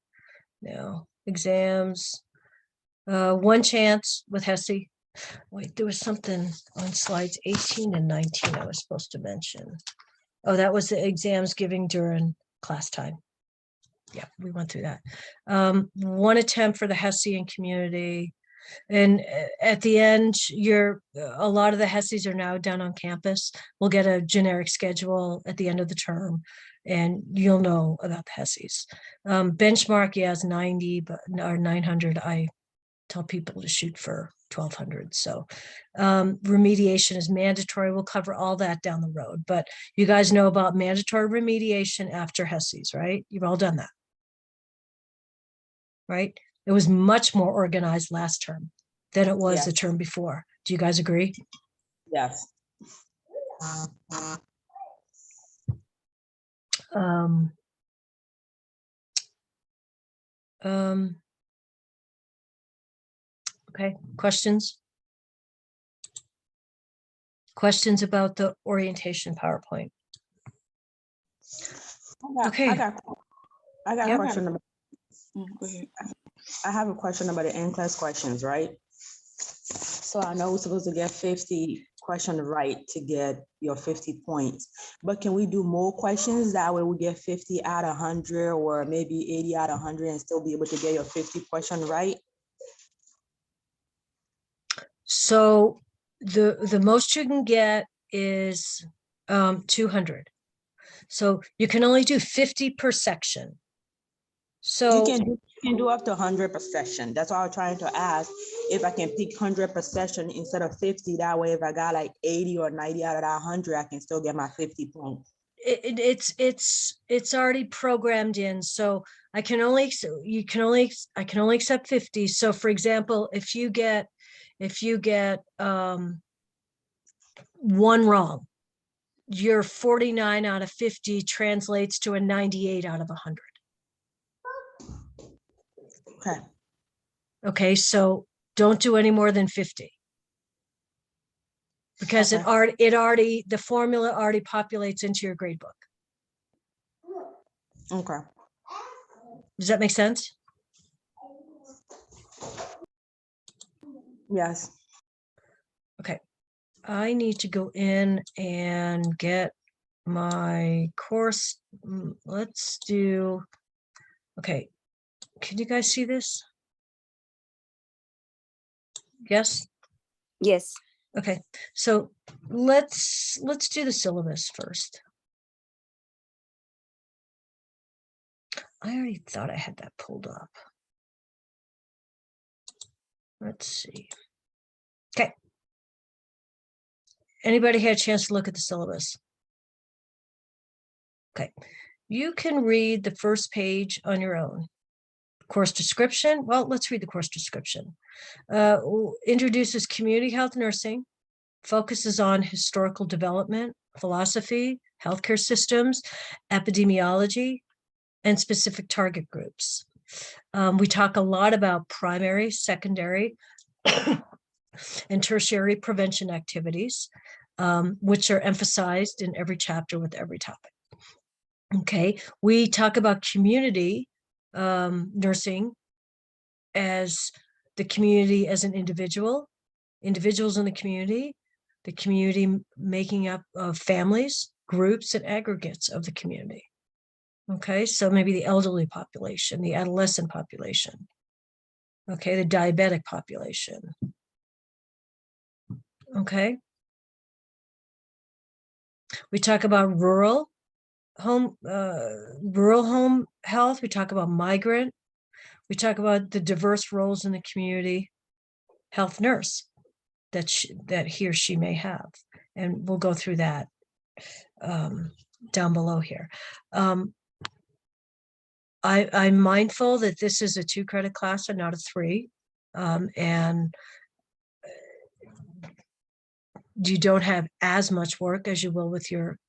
Speaker 1: now. Exams. 1 chance with HSI. Wait, there was something on slides 18 and 19 I was supposed to mention. Oh, that was the exams giving during class time. Yeah, we went through that. 1 attempt for the HSI and community. And at the end, a lot of the HSIs are now down on campus. We'll get a generic schedule at the end of the term, and you'll know about the HSIs. Benchmark, yeah, is 90, or 900. I tell people to shoot for 1200. So remediation is mandatory. We'll cover all that down the road, but you guys know about mandatory remediation after HSIs, right? You've all done that, right? It was much more organized last term than it was the term before. Do you guys agree?
Speaker 6: Yes.
Speaker 1: Okay, questions? Questions about the orientation PowerPoint? Okay.
Speaker 6: I got
Speaker 1: Yeah.
Speaker 6: a question about,
Speaker 3: Go ahead.
Speaker 6: I have a question about the NCLEX questions, right? So I know we're supposed to get 50 questions right to get your 50 points, but can we do more questions? That way we get 50 out of 100, or maybe 80 out of 100 and still be able to get your 50 question right?
Speaker 1: So the most you can get is 200. So you can only do 50 per section. So
Speaker 6: You can do up to 100 per session. That's why I'm trying to ask if I can pick 100 per session instead of 50. That way, if I got like 80 or 90 out of that 100, I can still get my 50 points.
Speaker 1: it's already programmed in. So I can only accept 50. So for example, if you get 1 wrong, your 49 out of 50 translates to a 98 out of 100.
Speaker 6: Okay.
Speaker 1: Okay, so don't do any more than 50. Because
Speaker 6: Okay.
Speaker 1: the formula already populates into your grade book.
Speaker 6: Okay.
Speaker 1: Does that make sense?
Speaker 6: Yes.
Speaker 1: Okay. I need to go in and get my course. Let's do, okay. Can you guys see this? Yes?
Speaker 4: Yes.
Speaker 1: Okay, so let's do the syllabus first. I already thought I had that pulled up. Let's see. Okay. Anybody had a chance to look at the syllabus? Okay. You can read the first page on your own. Course description. Well, let's read the course description. Introduces community health nursing, focuses on historical development, philosophy, healthcare systems, epidemiology, and specific target groups. We talk a lot about primary, secondary, and tertiary prevention activities, which are emphasized in every chapter with every topic. Okay, we talk about community nursing as the community as an individuals in the community making up of families, groups, and aggregates of the community. Okay, so maybe the elderly population, the adolescent population, okay, the diabetic population. Okay. We talk about rural home health. We talk about migrant. We talk about the diverse roles in the community health nurse that he or she may have. And we'll go through that down below here. I'm mindful that this is a 2-credit class and not a 3. And you don't have as much work as you will with your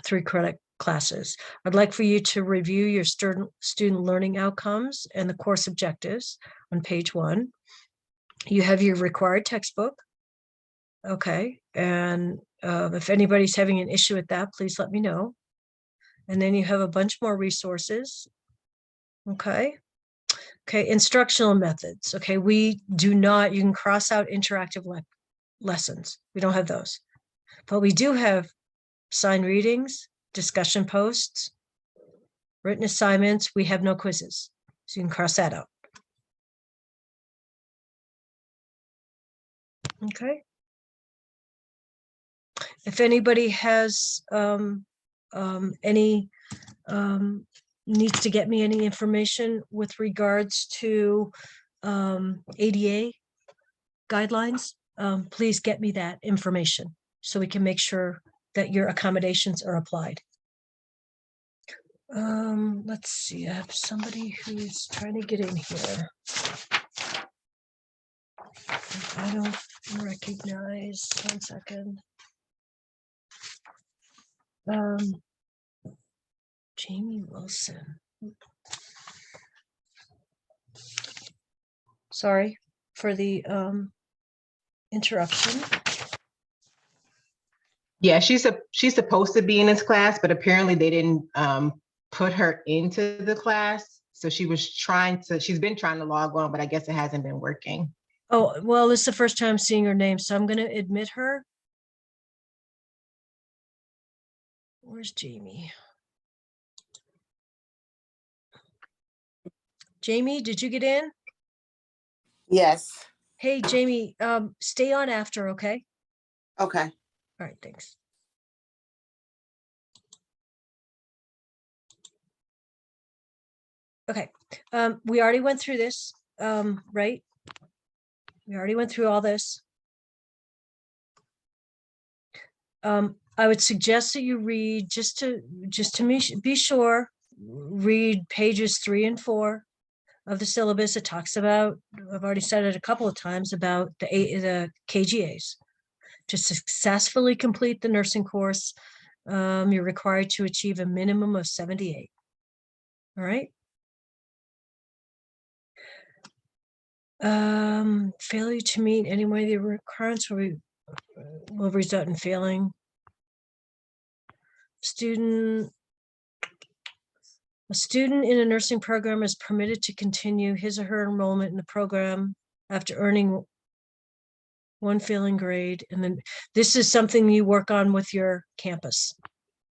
Speaker 1: 3-credit classes. I'd like for you to review your student learning outcomes and the course objectives on page 1. You have your required textbook. Okay, and if anybody's having an issue with that, please let me know. And then you have a bunch more resources. Okay. Okay, instructional methods. Okay, we do not, you can cross out interactive lessons. We don't have those. But we do have signed readings, discussion posts, written assignments. We have no quizzes. So you can cross that out. Okay. If anybody has any needs to get me any information with regards to ADA guidelines, please get me that information so we can make sure that your accommodations are applied. Let's see, I have somebody who's trying to get in here. I don't recognize, 1 second. Jamie Wilson. Sorry for the interruption.
Speaker 7: Yeah, she's supposed to be in this class, but apparently they didn't put her into the class. So she's been trying to log on, but I guess it hasn't been working.
Speaker 1: Oh, well, this is the first time seeing her name, so I'm going to admit her. Where's Jamie? Jamie, did you get in?
Speaker 8: Yes.
Speaker 1: Hey, Jamie, stay on after, okay?
Speaker 8: Okay.
Speaker 1: All right, thanks. Okay, we already went through this, right? We already went through all this. I would suggest that you read just to be sure, read pages 3 and 4 of the syllabus. It talks about, I've already said it a couple of times, about the KGAs. To successfully complete the nursing course, you're required to achieve a minimum of 78. All right. Failure to meet any one of the requirements will result in failing. A student in a nursing program is permitted to continue his or her enrollment in the program after earning 1 failing grade. And then this is something you work on with your campus,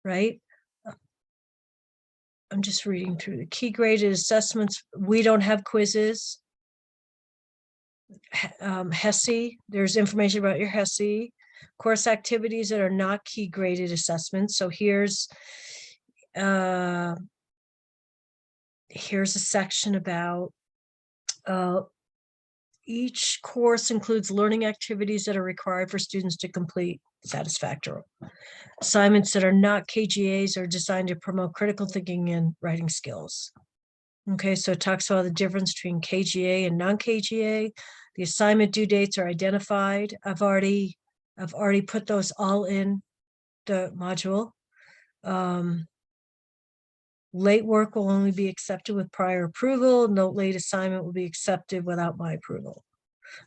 Speaker 1: right? I'm just reading through the key graded assessments. We don't have quizzes. HSI, there's information about your HSI. Course activities that are not key graded assessments. So here's a section about Each course includes learning activities that are required for students to complete satisfactorily. Assignments that are not KGAs are designed to promote critical thinking and writing skills. Okay, so it talks about the difference between KGA and non-KGA. The assignment due dates are identified. I've already put those all in the module. Late work will only be accepted with prior approval. No late assignment will be accepted without my approval.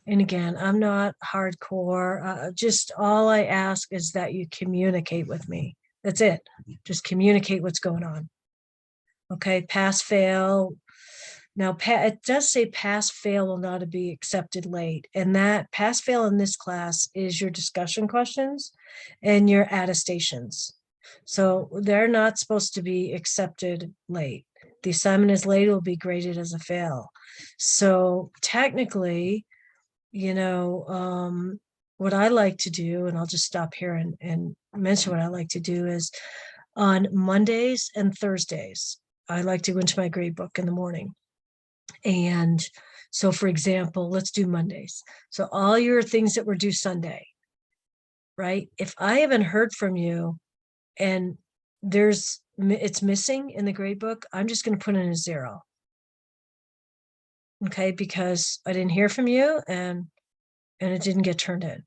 Speaker 1: And again, I'm not hardcore. Just all I ask is that you communicate with me. That's it. Just communicate what's going on. Okay, pass, fail. Now, it does say pass, fail will not be accepted late. And that pass, fail in this class is your discussion questions and your attestations. So they're not supposed to be accepted late. The assignment is late, it will be graded as a fail. So technically, you know, what I like to do, and I'll just stop here and mention what I like to do, is on Mondays and Thursdays, I like to go into my grade book in the morning. And so, for example, let's do Mondays. So all your things that were due Sunday, right? If I haven't heard from you and it's missing in the grade book, I'm just going to put in a 0. Okay, because I didn't hear from you and it didn't get turned in.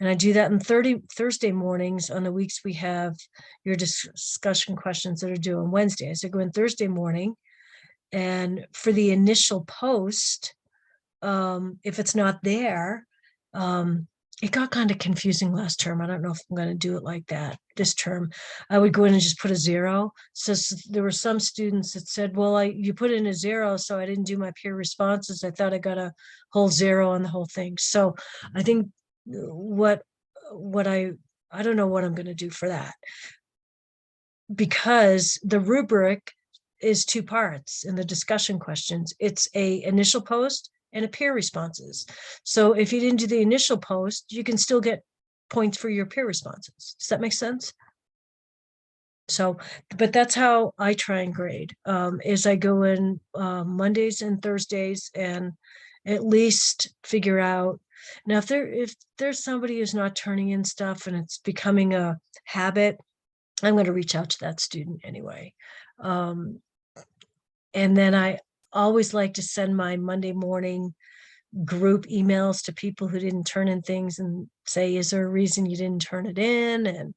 Speaker 1: And I do that in Thursday mornings on the weeks we have your discussion questions that are due on Wednesdays. I go in Thursday morning, and for the initial post, if it's not there, it got kind of confusing last term. I don't know if I'm going to do it like that this term. I would go in and just put a 0. So there were some students that said, well, you put in a 0, so I didn't do my peer responses. I thought I got a whole 0 on the whole thing. So I think I don't know what I'm going to do for that, because the rubric is 2 parts in the discussion questions. It's a initial post and a peer responses. So if you didn't do the initial post, you can still get points for your peer responses. Does that make sense? So, but that's how I try and grade, is I go in Mondays and Thursdays and at least figure out. Now, if there's somebody who's not turning in stuff and it's becoming a habit, I'm going to reach out to that student anyway. And then I always like to send my Monday morning group emails to people who didn't turn in things and say, is there a reason you didn't turn it in? And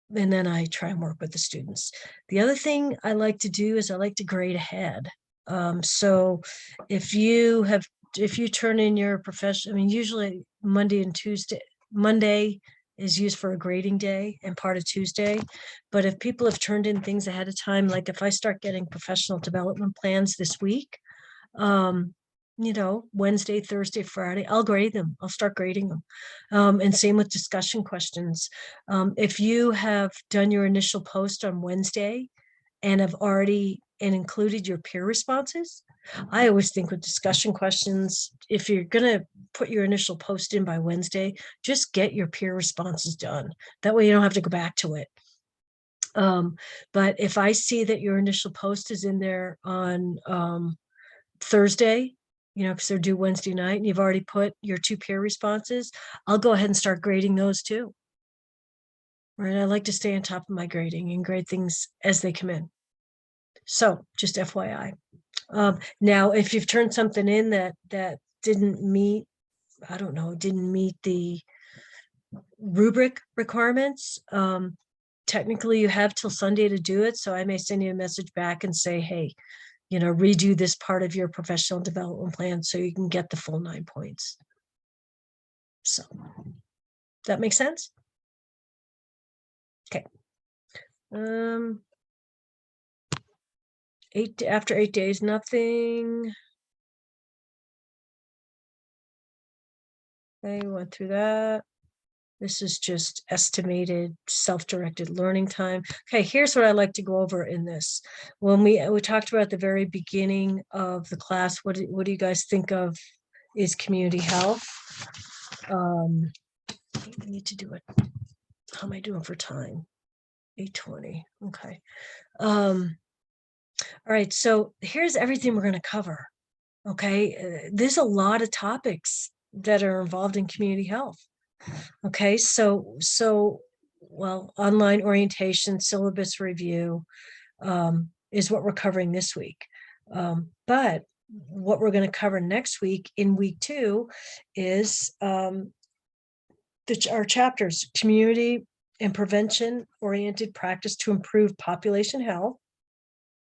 Speaker 1: then I try and work with the students. The other thing I like to do is I like to grade ahead. So if you turn in your profession, I mean, usually Monday is used for a grading day and part of Tuesday. But if people have turned in things ahead of time, like if I start getting professional development plans this week, Wednesday, Thursday, Friday, I'll grade them. I'll start grading them. And same with discussion questions. If you have done your initial post on Wednesday and have already included your peer responses, I always think with discussion questions, if you're going to put your initial post in by Wednesday, just get your peer responses done. That way you don't have to go back to it. But if I see that your initial post is in there on Thursday, because they're due Wednesday night and you've already put your 2 peer responses, I'll go ahead and start grading those too. Right? I like to stay on top of my grading and grade things as they come in. So just FYI. Now, if you've turned something in that didn't meet, didn't meet the rubric requirements, technically you have till Sunday to do it. So I may send you a message back and say, hey, redo this part of your professional development plan so you can get the full 9 points. So that makes sense? Okay. After 8 days, nothing. Okay, we went through that. This is just estimated self-directed learning time. Okay, here's what I like to go over in this. When we talked about at the very beginning of the class, what do you guys think of is community health? I need to do it. How am I doing for time? 8:20. Okay. All right, so here's everything we're going to cover. Okay, there's a lot of topics that are involved in community health. Okay, well, online orientation, syllabus review is what we're covering this week. But what we're going to cover next week in week 2 is our chapters, community and prevention oriented practice to improve population health.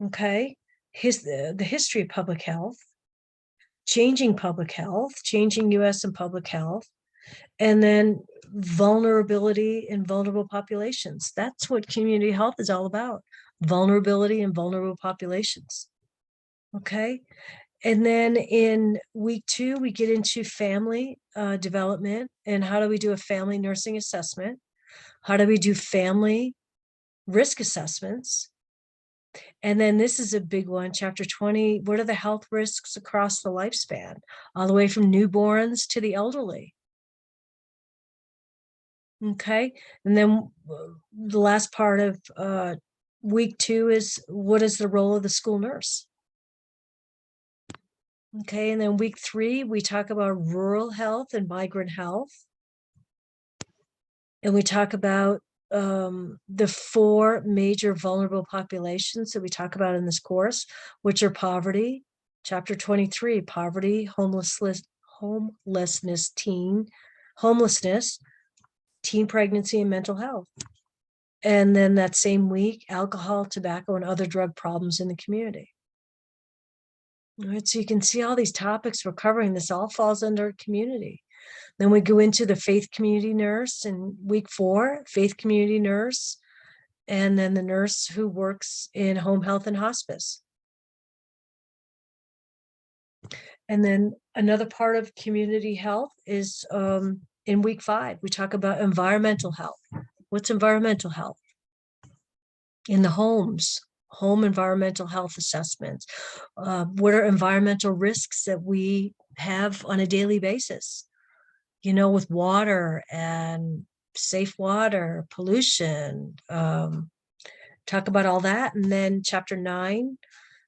Speaker 1: Okay, the history of public health, changing public health, changing US and public health, and then vulnerability in vulnerable populations. That's what community health is all about. Vulnerability in vulnerable populations. Okay. And then in week 2, we get into family development and how do we do a family nursing assessment? How do we do family risk assessments? And then this is a big one, chapter 20. What are the health risks across the lifespan, all the way from newborns to the elderly? Okay. And then the last part of week 2 is what is the role of the school nurse? Okay. And then week 3, we talk about rural health and migrant health. And we talk about the 4 major vulnerable populations that we talk about in this course, which are poverty, chapter 23, poverty, homelessness, teen pregnancy, and mental health. And then that same week, alcohol, tobacco, and other drug problems in the community. All right, so you can see all these topics we're covering. This all falls under community. Then we go into the faith community nurse in week 4, faith community nurse, and then the nurse who works in home health and hospice. And then another part of community health is in week 5, we talk about environmental health. What's environmental health? In the homes, home environmental health assessments. What are environmental risks that we have on a daily basis? You know, with water and safe water, pollution, talk about all that. And then chapter 9,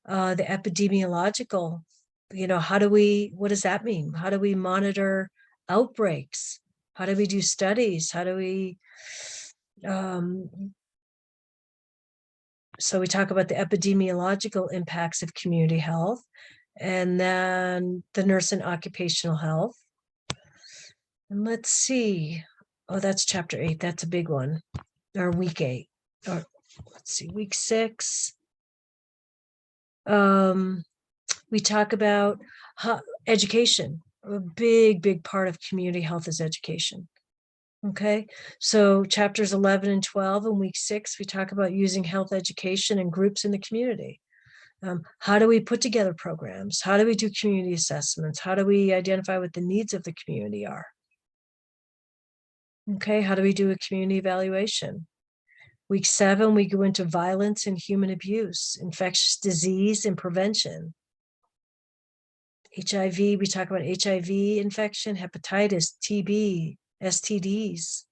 Speaker 1: the epidemiological, you know, what does that mean? How do we monitor outbreaks? How do we do studies? How do we, so we talk about the epidemiological impacts of community health, and then the nurse and occupational health. And let's see. Oh, that's chapter 8. That's a big one. Or week 8. Or let's see, week 6. We talk about education. A big part of community health is education. Okay, so chapters 11 and 12 in week 6, we talk about using health education and groups in the community. How do we put together programs? How do we do community assessments? How do we identify what the needs of the community are? Okay, how do we do a community evaluation? Week 7, we go into violence and human abuse, infectious disease and prevention. HIV, we talk about HIV infection, hepatitis, TB, STDs.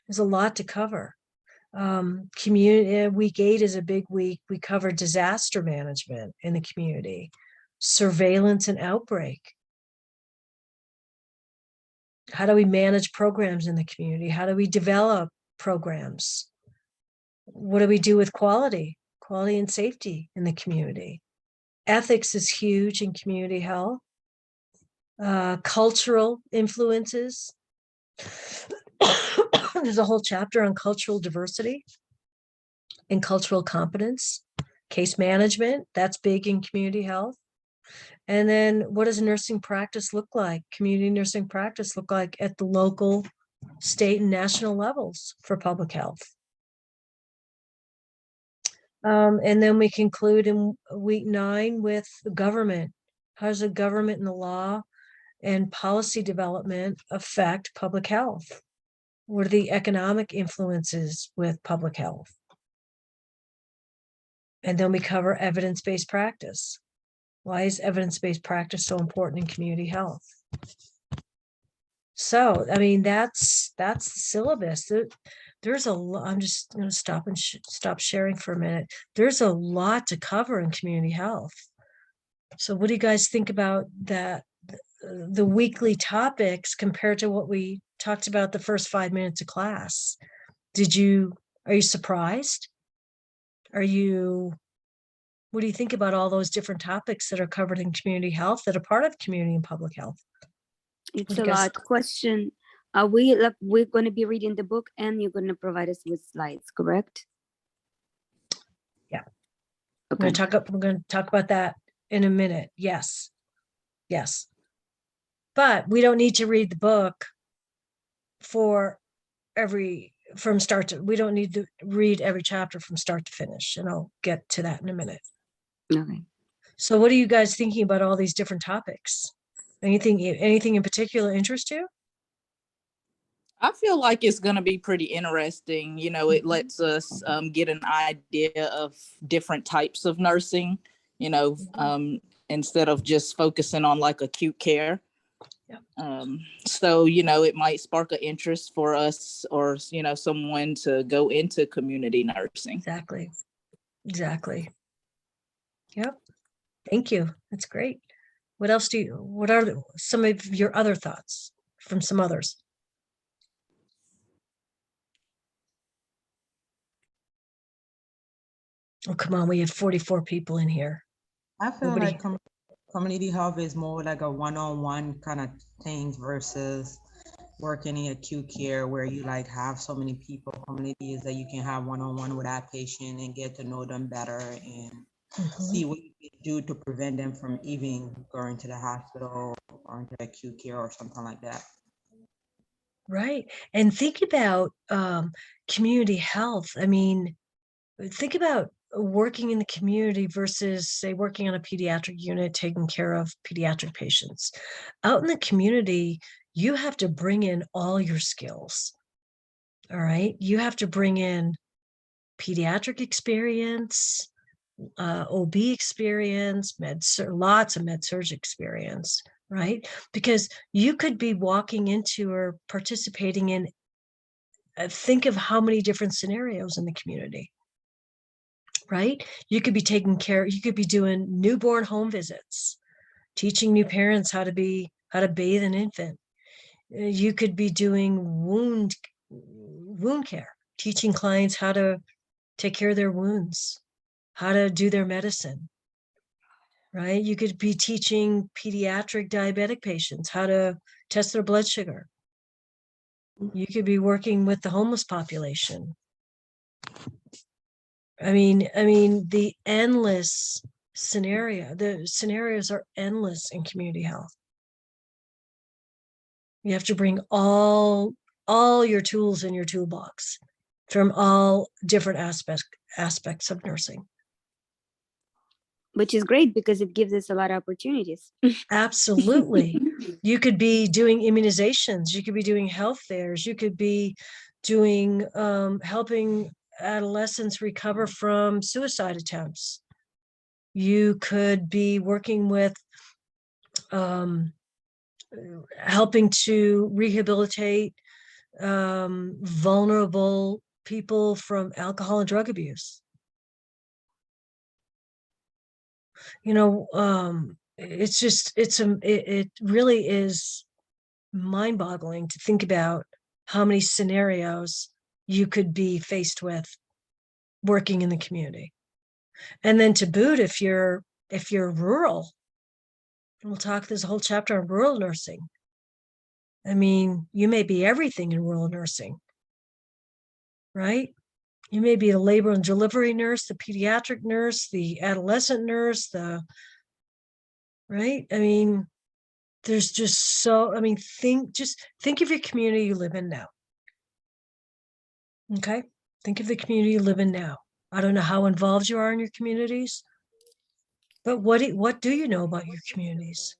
Speaker 1: There's a lot to cover. Community week 8 is a big week. We cover disaster management in the community, surveillance and outbreak. How do we manage programs in the community? How do we develop programs? What do we do with quality and safety in the community? Ethics is huge in community health. Cultural influences. There's a whole chapter on cultural diversity and cultural competence. Case management, that's big in community health. And then what does nursing practice look like? Community nursing practice look like at the local, state, and national levels for public health. And then we conclude in week 9 with government. How does the government and the law and policy development affect public health? What are the economic influences with public health? And then we cover evidence-based practice. Why is evidence-based practice so important in community health? So, I mean, that's the syllabus. There's a lot. I'm just going to stop and stop sharing for a minute. There's a lot to cover in community health. So what do you guys think about that? The weekly topics compared to what we talked about the first 5 minutes of class? Are you surprised? What do you think about all those different topics that are covered in community health that are part of community and public health?
Speaker 4: It's
Speaker 1: do you
Speaker 4: a
Speaker 1: guys-
Speaker 4: lot. Question, are we're going to be reading the book and you're going to provide us with slides, correct?
Speaker 1: Yeah.
Speaker 4: Okay.
Speaker 1: We're going to talk about that in a minute. Yes. Yes. But we don't need to read the book we don't need to read every chapter from start to finish, and I'll get to that in a minute.
Speaker 4: Okay.
Speaker 1: So what are you guys thinking about all these different topics? Anything in particular interest you?
Speaker 9: I feel like it's going to be pretty interesting. You know, it lets us get an idea of different types of nursing, you know, instead of just focusing on like acute care.
Speaker 1: Yeah.
Speaker 9: So, you know, it might spark an interest for us or, you know, someone to go into community nursing.
Speaker 1: Exactly. Exactly. Yep. Thank you. That's great. What else what are some of your other thoughts from some others? Oh, come on. We have 44 people in here.
Speaker 6: I feel
Speaker 1: Nobody-
Speaker 6: like community health is more like a one-on-one kind of thing versus working in acute care where you like have so many people. Community is that you can have one-on-one with that patient and get to know them better and see what you can do to prevent them from even going to the hospital or into acute care or something like that.
Speaker 1: Right. And think about community health. I mean, think about working in the community versus, say, working on a pediatric unit, taking care of pediatric patients. Out in the community, you have to bring in all your skills. All right. You have to bring in pediatric experience, OB experience, lots of med surg experience, right? Because you could be walking into or participating in, think of how many different scenarios in the community, right? You could be you could be doing newborn home visits, teaching new parents how to bathe an infant. You could be doing wound care, teaching clients how to take care of their wounds, how to do their medicine, right? You could be teaching pediatric diabetic patients how to test their blood sugar. You could be working with the homeless population. I mean, the scenarios are endless in community health. You have to bring all your tools in your toolbox from all different aspects of nursing.
Speaker 4: Which is great because it gives us a lot of opportunities.
Speaker 1: Absolutely. You could be doing immunizations. You could be doing health fairs. You could be doing helping adolescents recover from suicide attempts. You could be working with helping to rehabilitate vulnerable people from alcohol and drug abuse. You know, it really is mind-boggling to think about how many scenarios you could be faced with working in the community. And then to boot, if you're rural, and there's a whole chapter on rural nursing. I mean, you may be everything in rural nursing, right? You may be the labor and delivery nurse, the pediatric nurse, the adolescent nurse, right? I mean, there's just think of your community you live in now. Okay? Think of the community you live in now. I don't know how involved you are in your communities, but what do you know about your communities?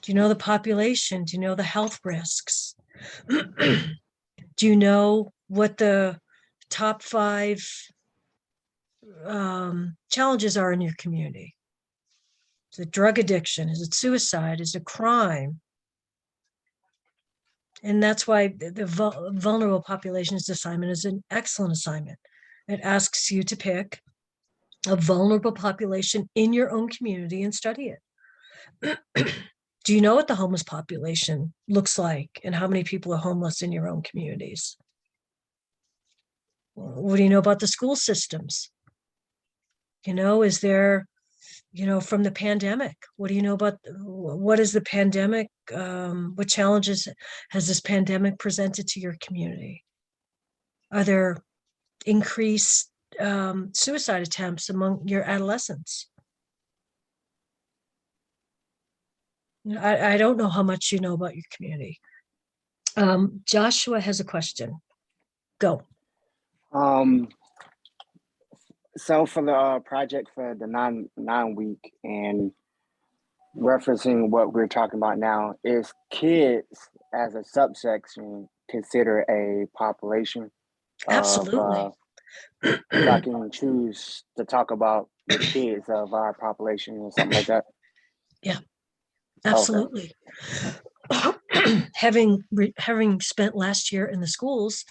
Speaker 1: Do you know the population? Do you know the health risks? Do you know what the top 5 challenges are in your community? Is it drug addiction? Is it suicide? Is it crime? And that's why the vulnerable populations assignment is an excellent assignment. It asks you to pick a vulnerable population in your own community and study it. Do you know what the homeless population looks like and how many people are homeless in your own communities? What do you know about the school systems? Is there, from the pandemic, what do you know about, what is the pandemic? What challenges has this pandemic presented to your community? Are there increased suicide attempts among your adolescents? I don't know how much you know about your community. Joshua has a question. Go.
Speaker 10: So for the project for the non-week and referencing what we're talking about now, is kids as a subsection consider a population?
Speaker 1: Absolutely.
Speaker 10: If I can choose to talk about the kids of our population or something like that.
Speaker 1: Yeah, absolutely. Okay. Having spent last year in the schools,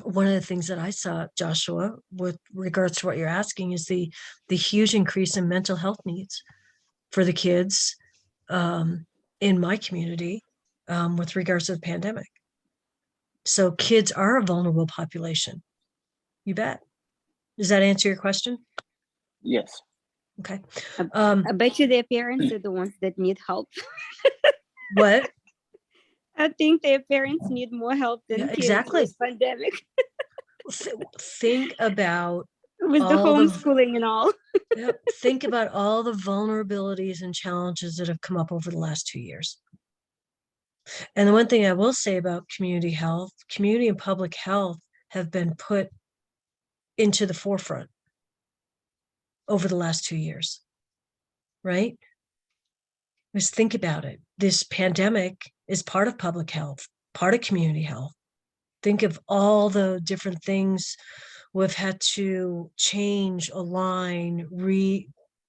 Speaker 1: one of the things that I saw, Joshua, with regards to what you're asking, is the huge increase in mental health needs for the kids in my community with regards to the pandemic. So kids are a vulnerable population. You bet. Does that answer your question?
Speaker 10: Yes.
Speaker 1: Okay.
Speaker 4: I bet you their parents are the ones that need help.
Speaker 1: What?
Speaker 4: I think their parents need more help than kids
Speaker 1: exactly.
Speaker 4: with pandemic.
Speaker 1: Think about
Speaker 4: with the homeschooling and all.
Speaker 1: Think about all the vulnerabilities and challenges that have come up over the last 2 years. And the one thing I will say about community health, community and public health have been put into the forefront over the last 2 years, right? Just think about it. This pandemic is part of public health, part of community health. Think of all the different things we've had to change, align,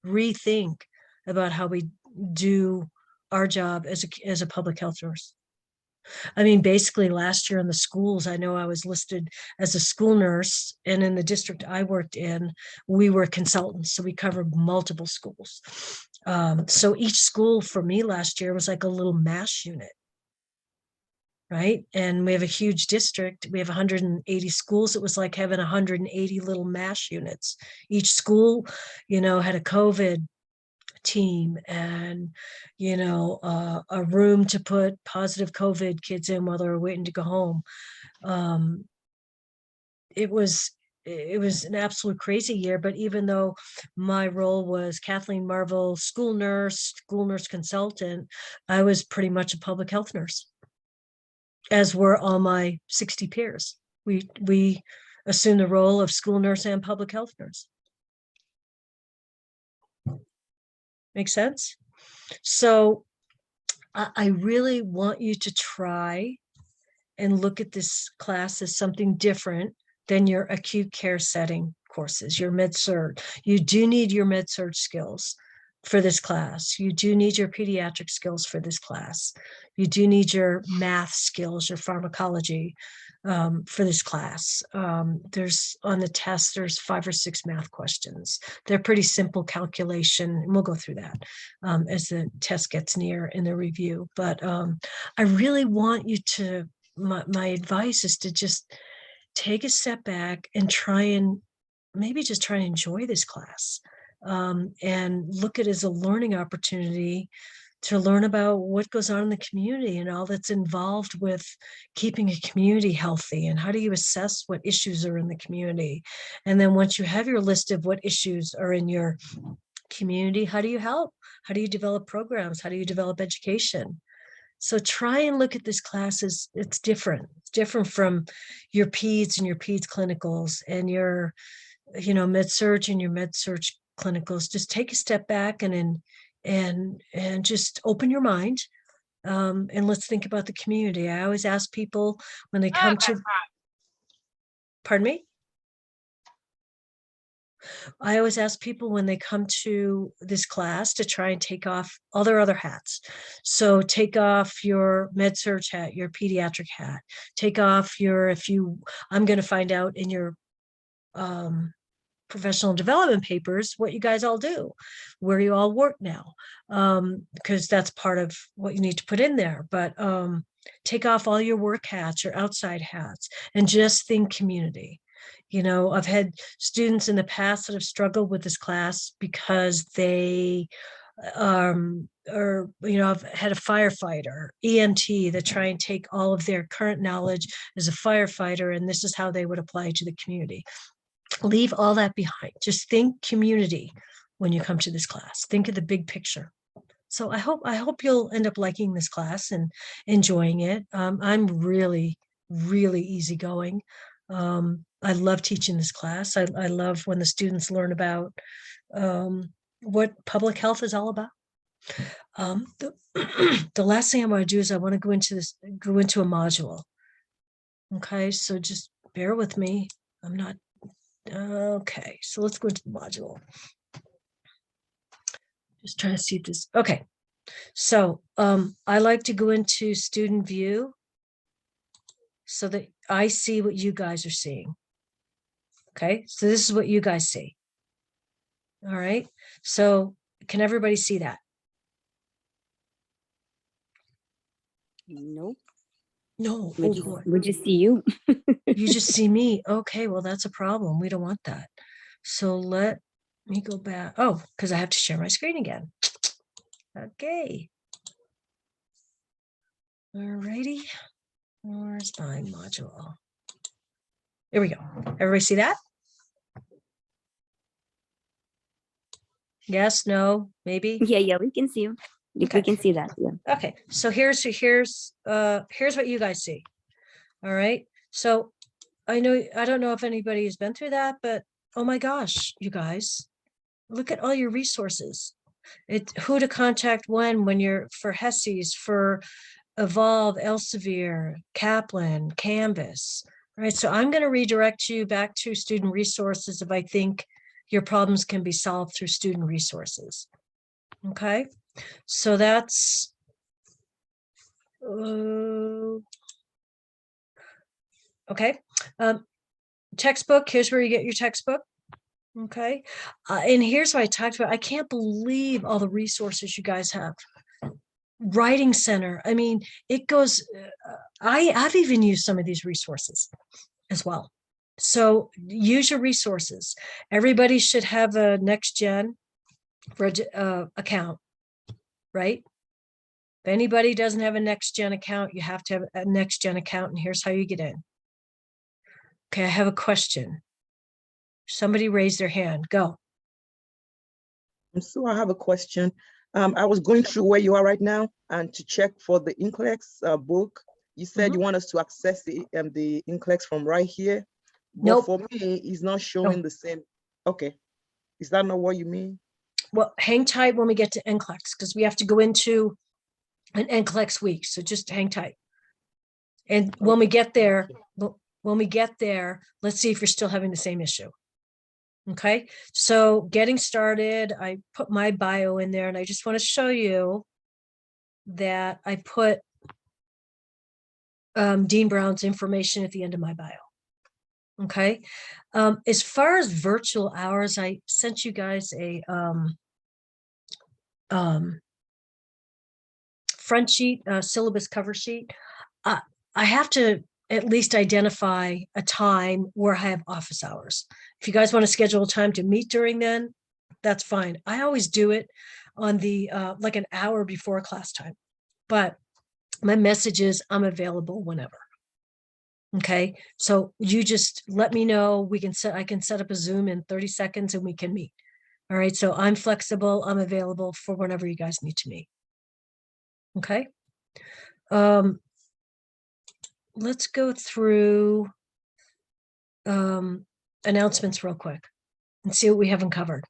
Speaker 1: rethink about how we do our job as a public health nurse. I mean, basically last year in the schools, I know I was listed as a school nurse, and in the district I worked in, we were consultants. So we covered multiple schools. So each school for me last year was like a little MASH unit. Right. And we have a huge district. We have 180 schools. It was like having 180 little MASH units. Each school, had a COVID team and, a room to put positive COVID kids in while they were waiting to go home. It was an absolute crazy year. But even though my role was Kathleen Marvel, school nurse consultant, I was pretty much a public health nurse, as were all my 60 peers. We assumed the role of school nurse and public health nurse. Make sense? So I really want you to try and look at this class as something different than your acute care setting courses, your med-surg. You do need your med-surg skills for this class. You do need your pediatric skills for this class. You do need your math skills, your pharmacology for this class. There's on the test, there's 5 or 6 math questions. They're pretty simple calculation, and we'll go through that as the test gets near in the review. But I really want you to, my advice is to just take a step back and try and enjoy this class. And look at it as a learning opportunity to learn about what goes on in the community and all that's involved with keeping a community healthy, and how do you assess what issues are in the community. And then once you have your list of what issues are in your community, how do you help? How do you develop programs? How do you develop education? So try and look at this class as it's different. It's different from your peds and your peds clinicals and your, med-surg and your med-surg clinicals. Just take a step back and just open your mind, and let's think about the community. I always ask people when they come to, pardon me? I always ask people when they come to this class to try and take off all their other hats. So take off your med-surg hat, your pediatric hat, take off I'm going to find out in your professional development papers, what you guys all do, where you all work now, because that's part of what you need to put in there. But take off all your work hats or outside hats and just think community. I've had students in the past that have struggled with this class because they or I've had a firefighter, EMT, that try and take all of their current knowledge as a firefighter, and this is how they would apply to the community. Leave all that behind. Just think community when you come to this class. Think of the big picture. So I hope you'll end up liking this class and enjoying it. I'm really, really easygoing. I love teaching this class. I love when the students learn about what public health is all about. The last thing I want to do is I want to go into a module. Okay, so just bear with me. I'm not okay. So let's go into the module. Just trying to see if this. Okay, so I like to go into student view so that I see what you guys are seeing. Okay, so this is what you guys see. All right, so can everybody see that?
Speaker 4: Nope.
Speaker 1: No,
Speaker 4: We
Speaker 1: oh
Speaker 4: just,
Speaker 1: boy.
Speaker 4: we just see you.
Speaker 1: You just see me. Okay, well, that's a problem. We don't want that. So let me go back. Oh, because I have to share my screen again. Okay. All righty. Where's my module? There we go. Everybody see that? Yes, no, maybe?
Speaker 4: Yeah, we can see you.
Speaker 1: Okay.
Speaker 4: We can see that. Yeah.
Speaker 1: Okay, so here's what you guys see. All right. So I don't know if anybody has been through that, but oh my gosh, you guys, look at all your resources. Who to contact when you're for HESIs, for Evolve, Elsevier, Kaplan, Canvas. Right. So I'm going to redirect you back to student resources if I think your problems can be solved through student resources. Okay. So that's okay. Textbook, here's where you get your textbook. Okay. And here's what I talked about. I can't believe all the resources you guys have. Writing Center. I mean, it goes, I've even used some of these resources as well. So use your resources. Everybody should have a NextGen account, right? If anybody doesn't have a NextGen account, you have to have a NextGen account, and here's how you get in. Okay, I have a question. Somebody raised their hand. Go.
Speaker 11: So I have a question. I was going through where you are right now and to check for the NCLEX book. You said you want us to access the NCLEX from right here. But
Speaker 1: Nope.
Speaker 11: for me, it's not showing the same. Okay. Is that not what you mean?
Speaker 1: Well, hang tight when we get to NCLEX because we have to go into an NCLEX week. So just hang tight. And when we get there, let's see if you're still having the same issue. Okay, so getting started, I put my bio in there and I just want to show you that I put Dean Brown's information at the end of my bio. Okay, as far as virtual hours, I sent you guys a front sheet, syllabus cover sheet. I have to at least identify a time where I have office hours. If you guys want to schedule a time to meet during then, that's fine. I always do it on the like an hour before class time, but my message is I'm available whenever. Okay, so you just let me know. I can set up a Zoom in 30 seconds and we can meet. All right, so I'm flexible. I'm available for whenever you guys need to meet. Okay. Let's go through announcements real quick and see what we haven't covered.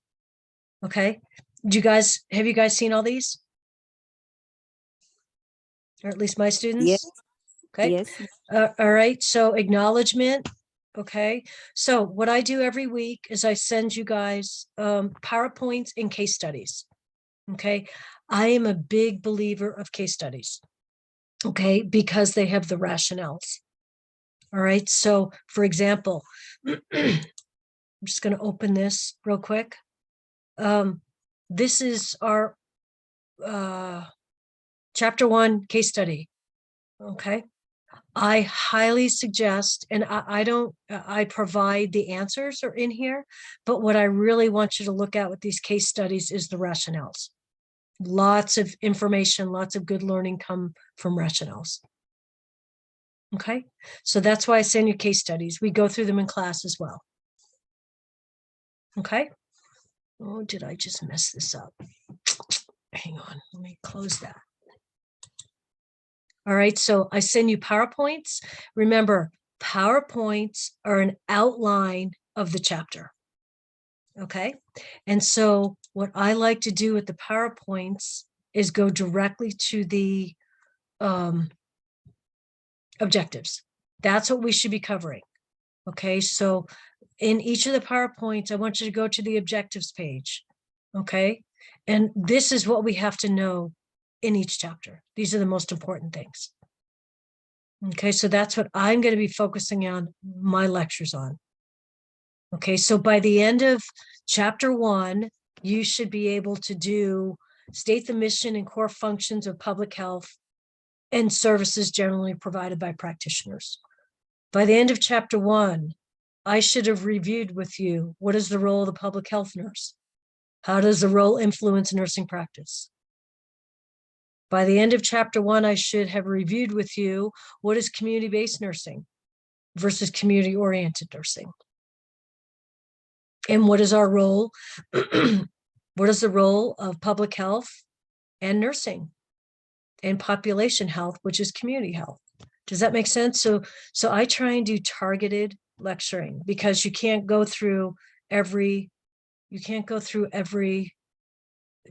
Speaker 1: Okay. Have you guys seen all these? Or at least my students?
Speaker 4: Yes.
Speaker 1: Okay.
Speaker 4: Yes.
Speaker 1: All right. So acknowledgement. Okay. So what I do every week is I send you guys PowerPoints and case studies. Okay. I am a big believer of case studies. Okay. Because they have the rationales. All right. So for example, I'm just going to open this real quick. This is our chapter 1 case study. Okay. I highly suggest, and I provide the answers are in here, but what I really want you to look at with these case studies is the rationales. Lots of information, lots of good learning come from rationales. Okay, so that's why I send you case studies. We go through them in class as well. Okay. Oh, did I just mess this up? Hang on, let me close that. All right, so I send you PowerPoints. Remember, PowerPoints are an outline of the chapter. Okay, and so what I like to do with the PowerPoints is go directly to the objectives. That's what we should be covering. Okay, so in each of the PowerPoints, I want you to go to the objectives page. Okay, and this is what we have to know in each chapter. These are the most important things. Okay, so that's what I'm going to be focusing on my lectures on. Okay, so by the end of chapter 1, you should be able to state the mission and core functions of public health and services generally provided by practitioners. By the end of chapter 1, I should have reviewed with you, what is the role of the public health nurse? How does the role influence nursing practice? By the end of chapter 1, I should have reviewed with you, what is community-based nursing versus community-oriented nursing? And what is our role? What is the role of public health and nursing and population health, which is community health? Does that make sense? So I try and do targeted lecturing because you can't go through every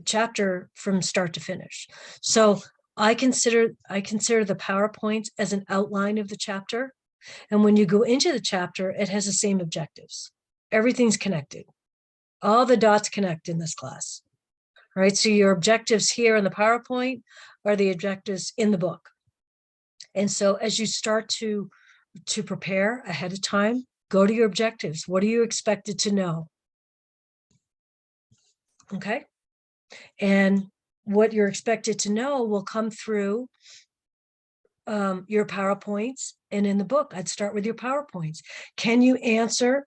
Speaker 1: chapter from start to finish. So I consider the PowerPoints as an outline of the chapter. And when you go into the chapter, it has the same objectives. Everything's connected. All the dots connect in this class. All right, so your objectives here in the PowerPoint are the objectives in the book. And so as you start to prepare ahead of time, go to your objectives. What are you expected to know? Okay. And what you're expected to know will come through your PowerPoints and in the book. I'd start with your PowerPoints. Can you answer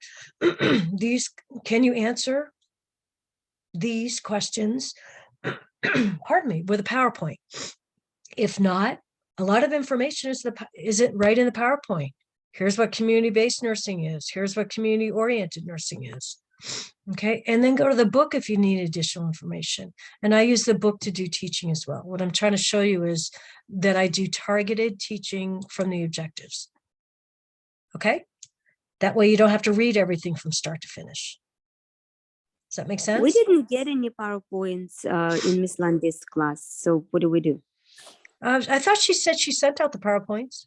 Speaker 1: these? Can you answer these questions? Pardon me, with a PowerPoint. If not, a lot of information is it right in the PowerPoint. Here's what community-based nursing is. Here's what community-oriented nursing is. Okay, and then go to the book if you need additional information. And I use the book to do teaching as well. What I'm trying to show you is that I do targeted teaching from the objectives. Okay, that way you don't have to read everything from start to finish. Does that make sense?
Speaker 4: We didn't get any PowerPoints in Miss Landy's class. So what do we do?
Speaker 1: I thought she said she sent out the PowerPoints.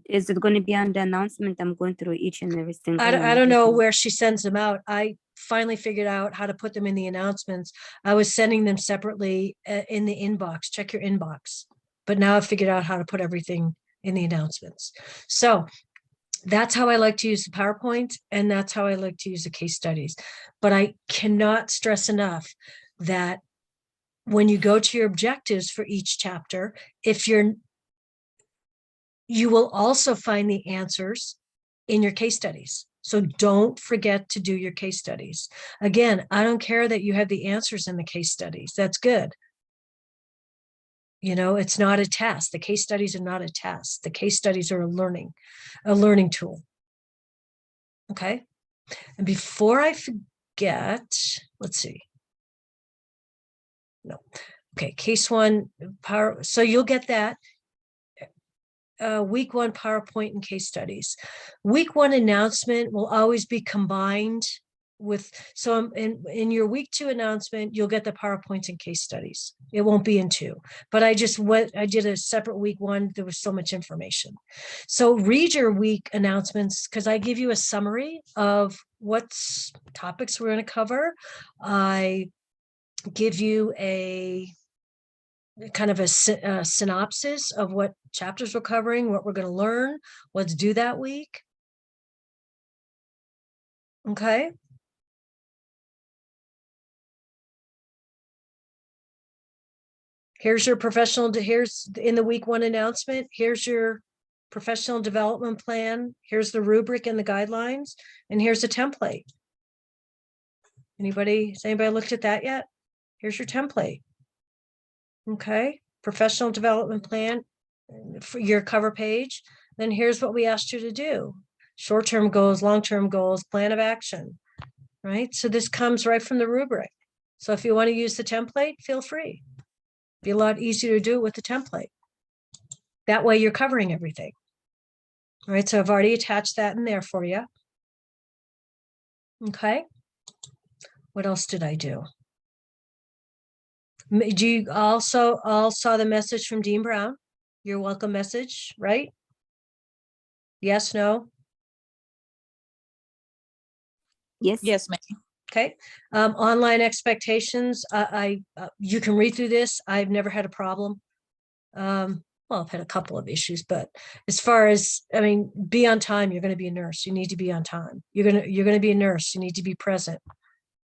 Speaker 4: Is it going to be on the announcement? I'm going through each and every single one.
Speaker 1: I don't know where she sends them out. I finally figured out how to put them in the announcements. I was sending them separately in the inbox. Check your inbox. But now I've figured out how to put everything in the announcements. So that's how I like to use the PowerPoint, and that's how I like to use the case studies. But I cannot stress enough that when you go to your objectives for each chapter, you will also find the answers in your case studies. So don't forget to do your case studies. Again, I don't care that you have the answers in the case studies. That's good. You know, it's not a test. The case studies are not a test. The case studies are a learning tool. Okay. And before I forget, let's see. No. Okay. Case 1 power. So you'll get that. Week 1 PowerPoint and case studies. Week 1 announcement will always be combined with, so in your week 2 announcement, you'll get the PowerPoints and case studies. It won't be in 2, but I did a separate week 1. There was so much information. So read your week announcements because I give you a summary of what topics we're going to cover. I give you a kind of a synopsis of what chapters we're covering, what we're going to learn, what's due that week. Okay. Here's your here's in the week 1 announcement, here's your professional development plan. Here's the rubric and the guidelines, and here's a template. Has anybody looked at that yet? Here's your template. Okay, professional development plan for your cover page. Then here's what we asked you to do. Short-term goals, long-term goals, plan of action, right? So this comes right from the rubric. So if you want to use the template, feel free. Be a lot easier to do it with the template. That way you're covering everything. All right, so I've already attached that in there for you. Okay. What else did I do? Do you also all saw the message from Dean Brown? Your welcome message, right? Yes, no?
Speaker 4: Yes.
Speaker 9: Yes, ma'am.
Speaker 1: Okay. Online expectations. You can read through this. I've never had a problem. Well, I've had a couple of issues, but as far as, I mean, be on time. You're going to be a nurse. You need to be on time. You're going to be a nurse. You need to be present.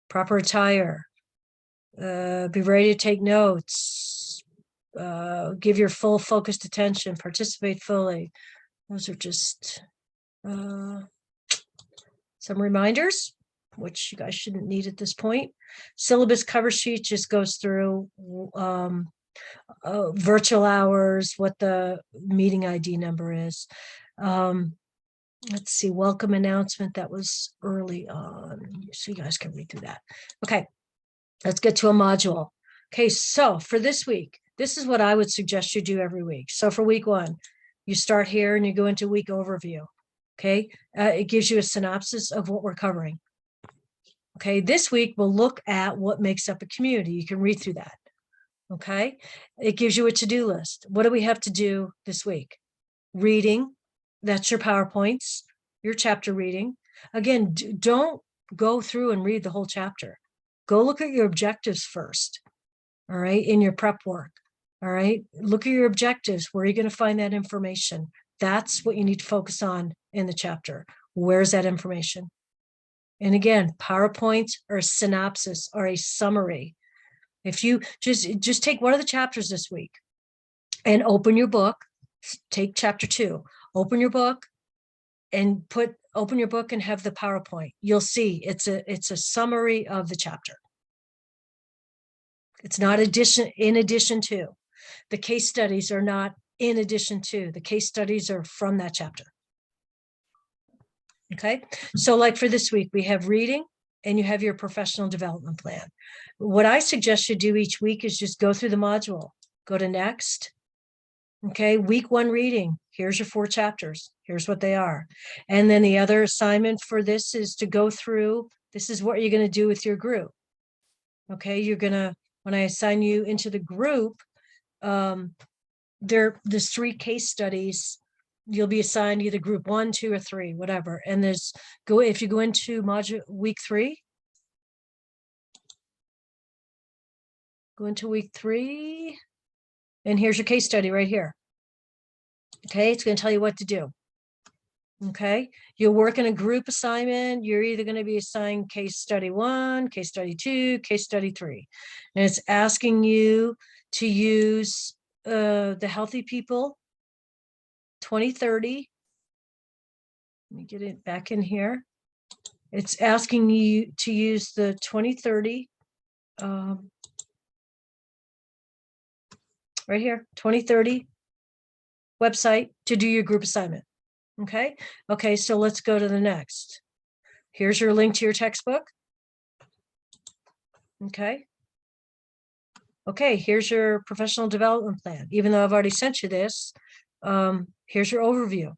Speaker 1: Proper attire. Be ready to take notes. Give your full focused attention. Participate fully. Those are just some reminders, which you guys shouldn't need at this point. Syllabus cover sheet just goes through virtual hours, what the meeting ID number is. Let's see, welcome announcement, that was early on, so you guys can read through that. Okay, let's get to a module. Okay, so for this week, this is what I would suggest you do every week. So for week 1, you start here and you go into week overview. Okay, it gives you a synopsis of what we're covering. Okay, this week we'll look at what makes up a community. You can read through that. Okay, it gives you a to-do list. What do we have to do this week? Reading, that's your PowerPoints, your chapter reading. Again, don't go through and read the whole chapter. Go look at your objectives first, all right, in your prep work, all right? Look at your objectives. Where are you going to find that information? That's what you need to focus on in the chapter. Where's that information? And again, PowerPoints or a synopsis or a summary. If you just take one of the chapters this week and open your book, take chapter 2, open your book and open your book and have the PowerPoint. You'll see it's a summary of the chapter. It's not in addition to. The case studies are not in addition to. The case studies are from that chapter. Okay, so like for this week, we have reading and you have your professional development plan. What I suggest you do each week is just go through the module, go to next. Okay, week 1 reading, here's your 4 chapters, here's what they are. And then the other assignment for this is to go through, this is what you're going to do with your group. Okay, you're going to, when I assign you into the group, there's 3 case studies. You'll be assigned either group 1, 2, or 3, whatever. And if you go into module week 3, go into week 3, and here's your case study right here. Okay, it's going to tell you what to do. Okay, you'll work in a group assignment. You're either going to be assigned case study 1, case study 2, case study 3. And it's asking you to use the Healthy People 2030. Let me get it back in here. It's asking you to use the 2030 right here, 2030 website to do your group assignment. Okay. Okay. So let's go to the next. Here's your link to your textbook. Okay. Okay. Here's your professional development plan. Even though I've already sent you this, here's your overview.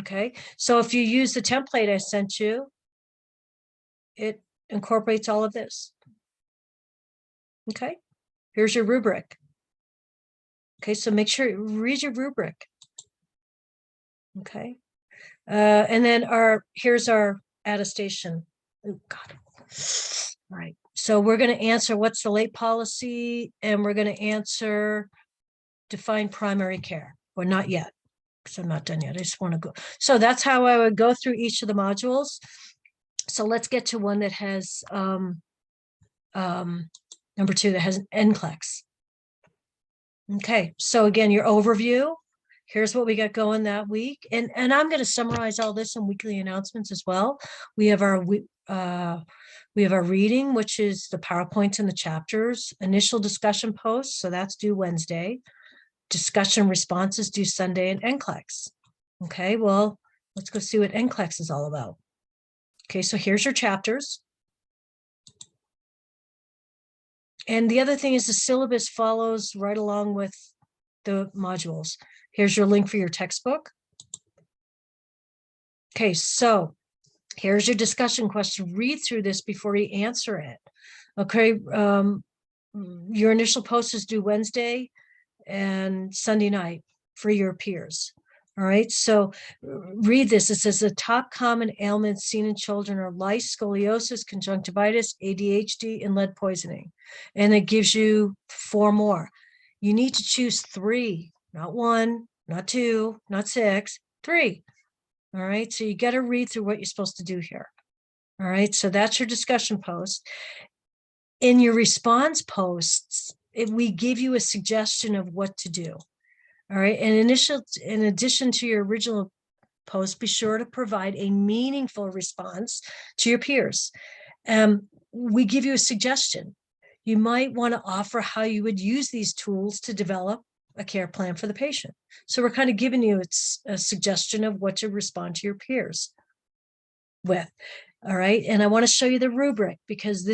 Speaker 1: Okay. So if you use the template I sent you, it incorporates all of this. Okay. Here's your rubric. Okay. So make sure you read your rubric. Okay. And then here's our attestation. Oh God. All right. So we're going to answer what's the late policy, and we're going to answer define primary care, or not yet. because I'm not done yet. I just want to go. So that's how I would go through each of the modules. So let's get to one that has number 2 that has an NCLEX. Okay, so again, your overview. Here's what we got going that week. And I'm going to summarize all this in weekly announcements as well. We have our reading, which is the PowerPoints and the chapters, initial discussion posts. So that's due Wednesday. Discussion responses due Sunday, and NCLEX. Okay, well, let's go see what NCLEX is all about. Okay, so here's your chapters. And the other thing is the syllabus follows right along with the modules. Here's your link for your textbook. Okay, so here's your discussion question. Read through this before you answer it. Okay, your initial post is due Wednesday and Sunday night for your peers. All right, so read this. It says the top common ailments seen in children are lice, scoliosis, conjunctivitis, ADHD, and lead poisoning. And it gives you 4 more. You need to choose 3, not 1, not 2, not 6, 3. All right, so you got to read through what you're supposed to do here. All right, so that's your discussion post. In your response posts, we give you a suggestion of what to do. All right, and in addition to your original post, be sure to provide a meaningful response to your peers. We give you a suggestion. You might want to offer how you would use these tools to develop a care plan for the patient. So we're kind of giving you a suggestion of what to respond to your peers with. All right, and I want to show you the rubric because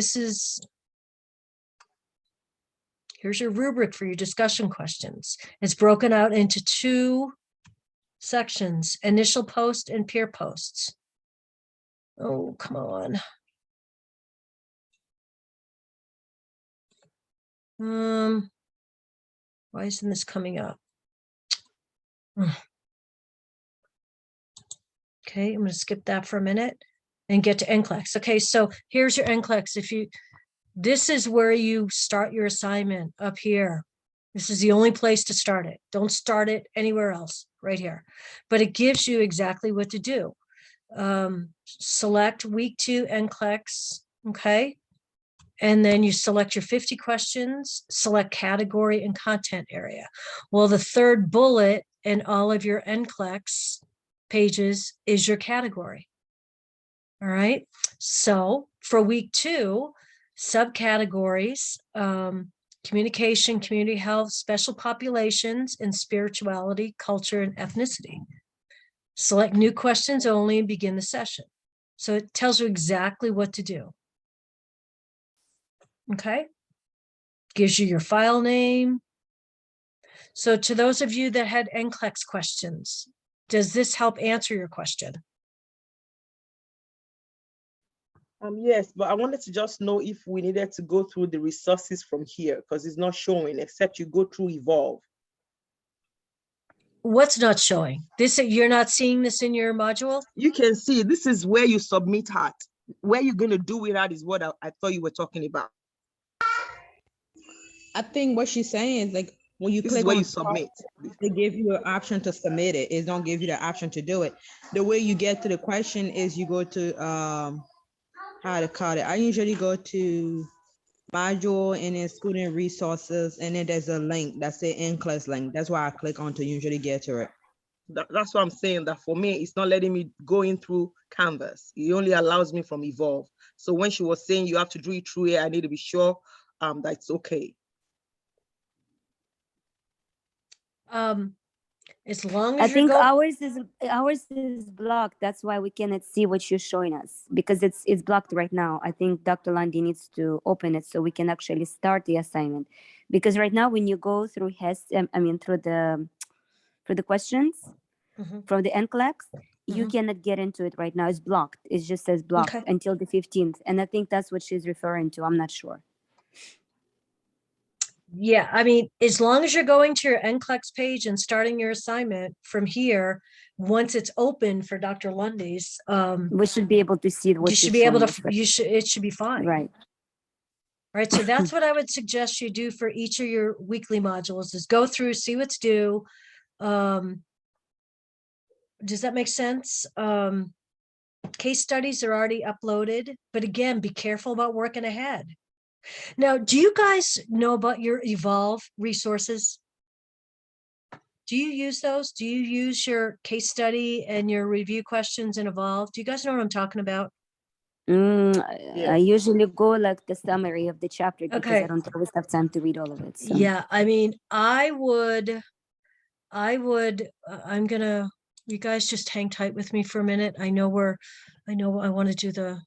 Speaker 1: here's your rubric for your discussion questions. It's broken out into 2 sections, initial post and peer posts. Oh, come on. Why isn't this coming up? Okay, I'm going to skip that for a minute and get to NCLEX. Okay, so here's your NCLEX. This is where you start your assignment up here. This is the only place to start it. Don't start it anywhere else, right here. But it gives you exactly what to do. Select week 2 NCLEX, okay? And then you select your 50 questions, select category and content area. Well, the 3rd bullet in all of your NCLEX pages is your category. All right. So for week 2, subcategories, communication, community health, special populations, and spirituality, culture, and ethnicity. Select new questions only and begin the session. So it tells you exactly what to do. Okay. Gives you your file name. So to those of you that had NCLEX questions, does this help answer your question?
Speaker 11: Yes, but I wanted to just know if we needed to go through the resources from here because it's not showing except you go through Evolve.
Speaker 1: What's not showing? You're not seeing this in your module?
Speaker 11: You can see this is where you submit at. Where you're going to do it at is what I thought you were talking about.
Speaker 6: I think what she's saying is like when you
Speaker 11: This
Speaker 6: click
Speaker 11: is where
Speaker 6: on
Speaker 11: you submit.
Speaker 6: they give you an option to submit it. It don't give you the option to do it. The way you get to the question is you go to how to call it. I usually go to module and then student resources, and then there's a link that's the NCLEX link. That's why I click on to usually get to it.
Speaker 11: That's what I'm saying, that for me, it's not letting me go in through Canvas. It only allows me from Evolve. So when she was saying you have to do it through here, I need to be sure that it's okay.
Speaker 1: As long
Speaker 4: I
Speaker 1: as you're
Speaker 4: think
Speaker 1: going,
Speaker 4: ours is blocked. That's why we cannot see what you're showing us because it's blocked right now. I think Dr. Lundy needs to open it so we can actually start the assignment. Because right now, when you go through through the questions from the NCLEX, you cannot get into it right now. It's blocked. It just says blocked until the 15th. And I think that's what she's referring to. I'm not sure.
Speaker 1: yeah, I mean, as long as you're going to your NCLEX page and starting your assignment from here, once it's open for Dr. Lundy's,
Speaker 4: We should be able to see what
Speaker 1: you should
Speaker 4: you're
Speaker 1: be able
Speaker 4: showing
Speaker 1: to,
Speaker 4: us.
Speaker 1: it should be fine.
Speaker 4: Right.
Speaker 1: Right. So that's what I would suggest you do for each of your weekly modules is go through, see what's due. Does that make sense? Case studies are already uploaded, but again, be careful about working ahead. Now, do you guys know about your Evolve resources? Do you use those? Do you use your case study and your review questions in Evolve? Do you guys know what I'm talking about?
Speaker 4: I usually go like the summary of the chapter because
Speaker 1: Okay.
Speaker 4: I don't always have time to read all of it. So.
Speaker 1: Yeah, I mean, I'm gonna, you guys just hang tight with me for a minute. I know I want to do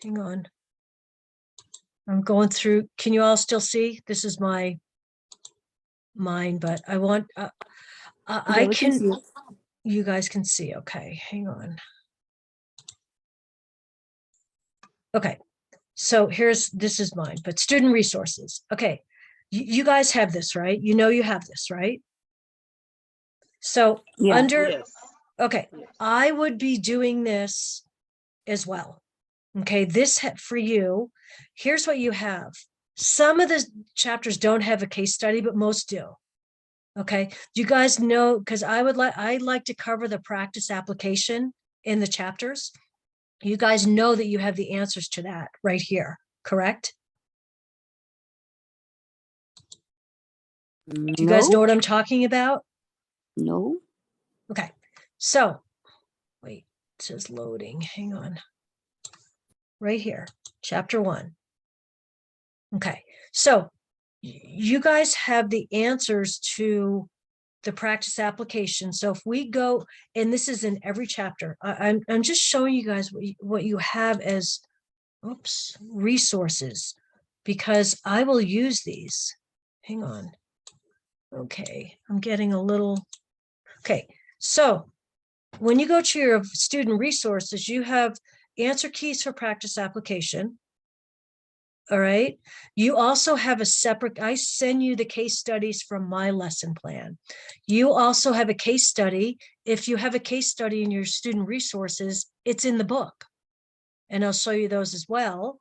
Speaker 1: hang on. I'm going through, can you all still see? This is mine, but I want, I
Speaker 4: we can see
Speaker 1: can,
Speaker 4: it.
Speaker 1: you guys can see, okay, hang on. Okay, so this is mine, but student resources. Okay, you guys have this, right? You know you have this, right? So
Speaker 4: Yeah.
Speaker 11: Yes.
Speaker 1: okay, I would be doing this as well. Okay, this for you, here's what you have. Some of the chapters don't have a case study, but most do. Okay, do you guys know, because I like to cover the practice application in the chapters. You guys know that you have the answers to that right here, correct? Do you guys know what I'm talking about?
Speaker 4: No.
Speaker 1: Okay, so wait, it says loading, hang on. Right here, chapter 1. Okay, so you guys have the answers to the practice application. So if we go, and this is in every chapter, I'm just showing you guys what you have as, oops, resources, because I will use these. Hang on. Okay, I'm getting a little, okay. So when you go to your student resources, you have answer keys for practice application. All right. You also have a separate, I send you the case studies from my lesson plan. You also have a case study. If you have a case study in your student resources, it's in the book. And I'll show you those as well.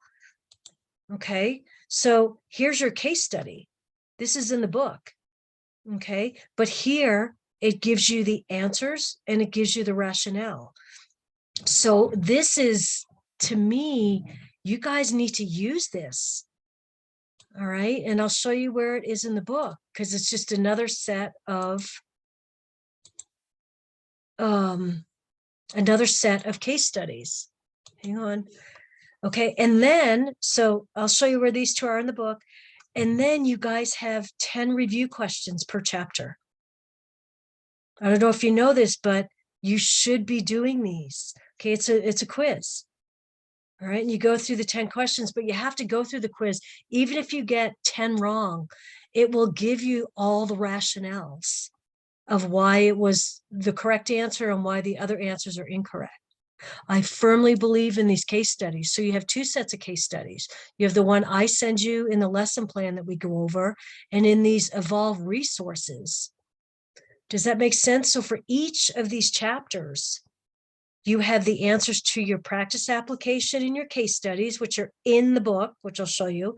Speaker 1: Okay. So here's your case study. This is in the book. Okay. But here it gives you the answers and it gives you the rationale. So this is, to me, you guys need to use this. All right, and I'll show you where it is in the book, because it's just another set of case studies. Hang on. Okay, and then, so I'll show you where these two are in the book. And then you guys have 10 review questions per chapter. I don't know if you know this, but you should be doing these. Okay, it's a quiz. All right, and you go through the 10 questions, but you have to go through the quiz. Even if you get 10 wrong, it will give you all the rationales of why it was the correct answer and why the other answers are incorrect. I firmly believe in these case studies. So you have 2 sets of case studies. You have the one I send you in the lesson plan that we go over, and in these Evolve resources. Does that make sense? So for each of these chapters, you have the answers to your practice application and your case studies, which are in the book, which I'll show you.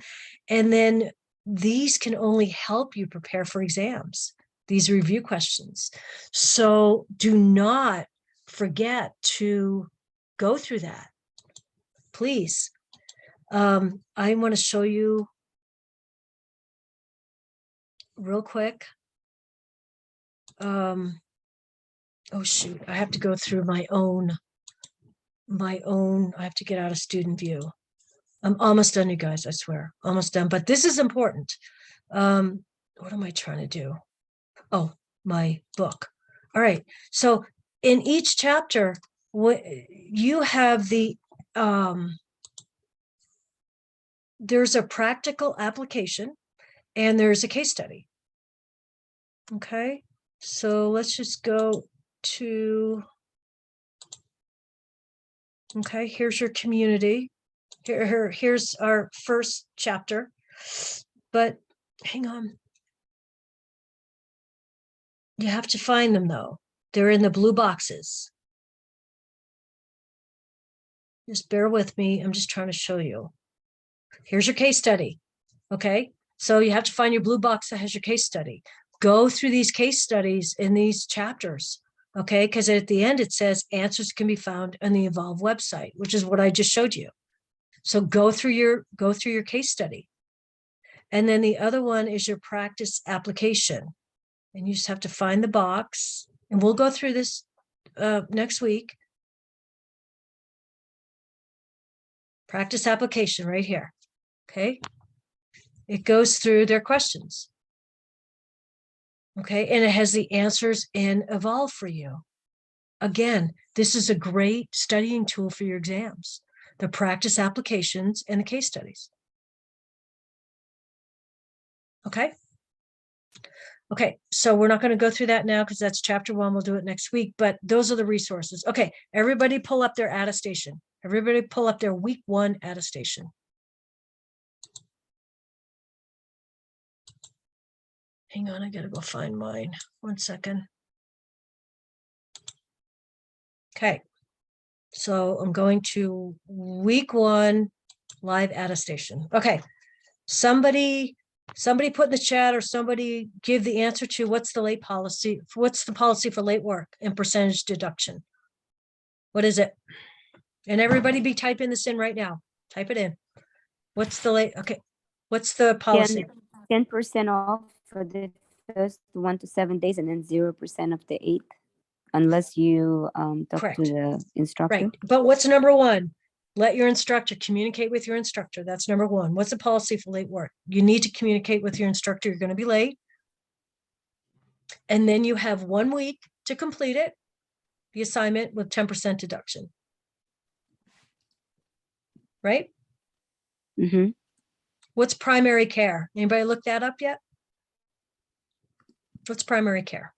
Speaker 1: And then these can only help you prepare for exams, these review questions. So do not forget to go through that, please. I want to show you real quick. Oh shoot, I have to go through my own, I have to get out of student view. I'm almost done, you guys, I swear, almost done, but this is important. What am I trying to do? Oh, my book. All right, so in each chapter, what you have there's a practical application and there's a case study. Okay, so let's just go to, okay, here's your community. Here's our first chapter, but hang on. You have to find them though. They're in the blue boxes. Just bear with me. I'm just trying to show you. Here's your case study. Okay, so you have to find your blue box that has your case study. Go through these case studies in these chapters. Okay, because at the end it says answers can be found on the Evolve website, which is what I just showed you. So go through your case study. And then the other one is your practice application. And you just have to find the box, and we'll go through this next week. Practice application right here. Okay. It goes through their questions. Okay. And it has the answers in Evolve for you. Again, this is a great studying tool for your exams, the practice applications and the case studies. Okay. Okay, so we're not going to go through that now because that's chapter 1. We'll do it next week, but those are the resources. Okay, everybody pull up their attestation. Everybody pull up their week 1 attestation. Hang on, I got to go find mine. 1 second. Okay, so I'm going to week 1 live attestation. Okay, somebody put in the chat, or somebody give the answer to what's the policy for late work and percentage deduction. What is it? And everybody be typing this in right now. Type it in. What's the late? Okay. What's the policy?
Speaker 4: 10% off for the first 1 to 7 days, and then 0% of the 8th, unless you talk
Speaker 1: Correct.
Speaker 4: to the instructor.
Speaker 1: Right. But what's number 1? Let your instructor communicate with your instructor. That's number 1. What's the policy for late work? You need to communicate with your instructor. You're going to be late. And then you have 1 week to complete it, the assignment, with 10% deduction. Right?
Speaker 4: Mm-hmm.
Speaker 1: What's primary care? Anybody look that up yet? What's primary care?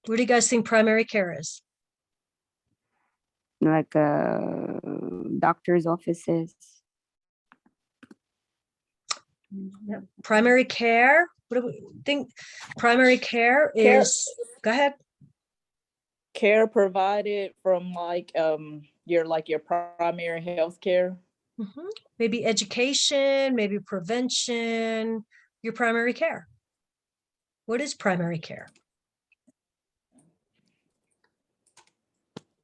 Speaker 1: What do you guys think primary care is?
Speaker 4: Like doctor's offices.
Speaker 1: Yep. Primary care. What do we think? Primary care is. Go ahead.
Speaker 9: Care provided from your primary health care.
Speaker 1: Mm-hmm. Maybe education, maybe prevention, your primary care. What is primary care?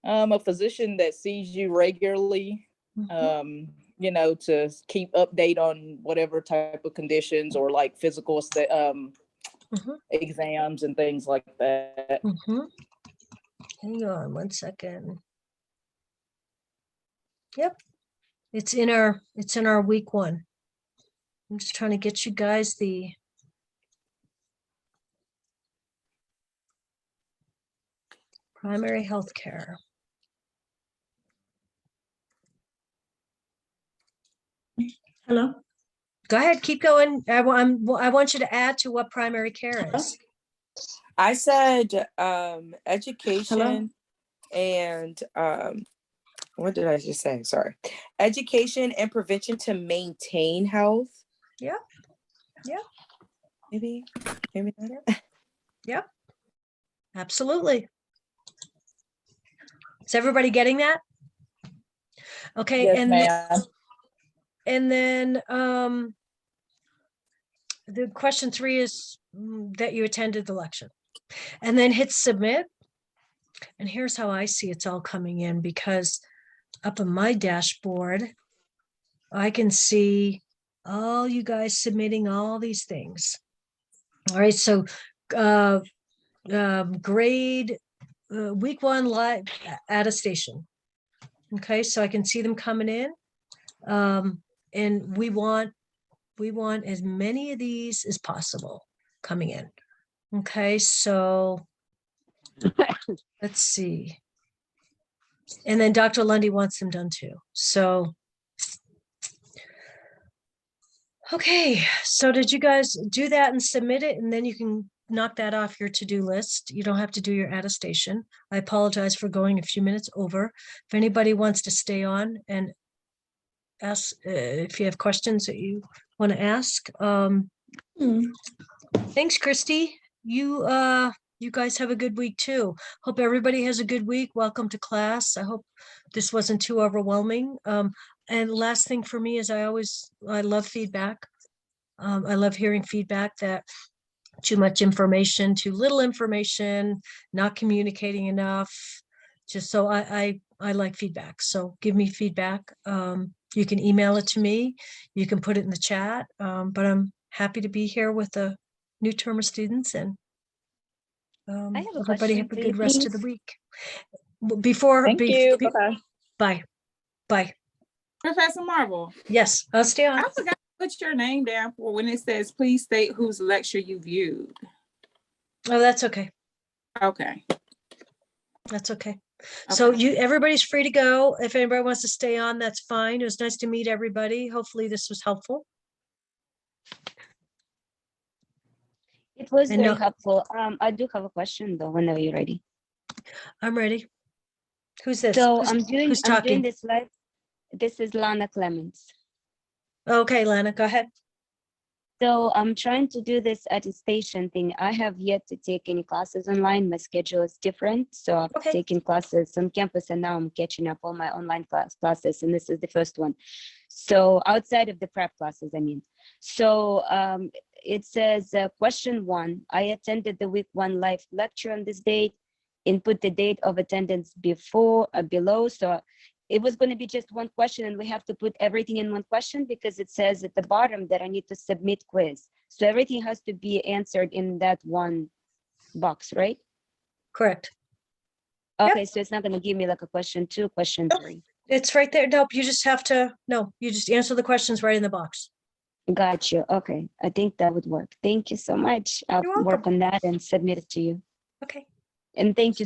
Speaker 9: A physician that sees you regularly, to keep update on whatever type of conditions, or like physical exams and things like that.
Speaker 1: Mm-hmm. Hang on 1 second. Yep. It's in our week 1. I'm just trying to get you guys the primary health care.
Speaker 12: Hello.
Speaker 1: Go ahead, keep going. I want you to add to what primary care is.
Speaker 12: I said education.
Speaker 1: Hello?
Speaker 12: And what did I just say? Sorry. Education and prevention to maintain health.
Speaker 1: Yeah. Yeah.
Speaker 12: Maybe.
Speaker 1: Yep. Absolutely. Is everybody getting that? Okay.
Speaker 9: Yes,
Speaker 1: and then the question 3 is that you attended the lecture, and then hit submit. And here's how I see it's all coming in, because up on my dashboard, I can see all you guys submitting all these things. All right. So grade week 1 live attestation. Okay. So I can see them coming in. And we want as many of these as possible coming in. Okay. So let's see. And then Dr. Lundy wants them done too. So, okay. So did you guys do that and submit it? And then you can knock that off your to-do list. You don't have to do your attestation. I apologize for going a few minutes over. If anybody wants to stay on and ask, if you have questions that you want to ask. Thanks, Christy. You guys have a good week too. Hope everybody has a good week. Welcome to class. I hope this wasn't too overwhelming. And last thing for me is I love feedback. I love hearing feedback that too much information, too little information, not communicating enough. Just so I like feedback. So give me feedback. You can email it to me. You can put it in the chat. But I'm happy to be here with the new term of students, and
Speaker 4: I have a
Speaker 1: everybody
Speaker 4: question
Speaker 1: have a
Speaker 4: for you,
Speaker 1: good rest of the
Speaker 4: please.
Speaker 1: week. Before,
Speaker 5: Thank you.
Speaker 1: be-
Speaker 5: Bye-bye.
Speaker 1: bye, bye.
Speaker 3: Professor Marvel,
Speaker 1: Yes, I'll stay on.
Speaker 3: I forgot to put your name down for when it says, please state whose lecture you viewed.
Speaker 1: Oh, that's okay.
Speaker 3: Okay.
Speaker 1: That's okay. So
Speaker 3: Okay.
Speaker 1: everybody's free to go. If anybody wants to stay on, that's fine. It was nice to meet everybody. Hopefully this was helpful.
Speaker 4: It was
Speaker 1: And
Speaker 4: very
Speaker 1: no,
Speaker 4: helpful. I do have a question though, whenever you're ready.
Speaker 1: I'm ready. Who's this?
Speaker 4: So
Speaker 1: Who's
Speaker 4: I'm doing
Speaker 1: talking?
Speaker 4: this live. This is Lana Clemens.
Speaker 1: Okay, Lana, go ahead.
Speaker 4: So I'm trying to do this attestation thing. I have yet to take any classes online. My schedule is different. So I've
Speaker 1: Okay.
Speaker 4: taken classes on campus and now I'm catching up all my online classes. And this is the first one. So outside of the prep classes, I mean. So it says question 1, I attended the week 1 live lecture on this date. Input the date of attendance below. So it was going to be just one question and we have to put everything in one question because it says at the bottom that I need to submit quiz. So everything has to be answered in that one box, right?
Speaker 1: Correct.
Speaker 4: Okay, so it's not going to give me like a question 2, question 3.
Speaker 1: It's right there. Nope, you just have to, no, you just answer the questions right in the box.
Speaker 4: Got you. Okay, I think that would work. Thank you so much. I'll
Speaker 1: You're
Speaker 4: work
Speaker 1: welcome.
Speaker 4: on that and submit it to you.
Speaker 1: Okay.
Speaker 4: And thank you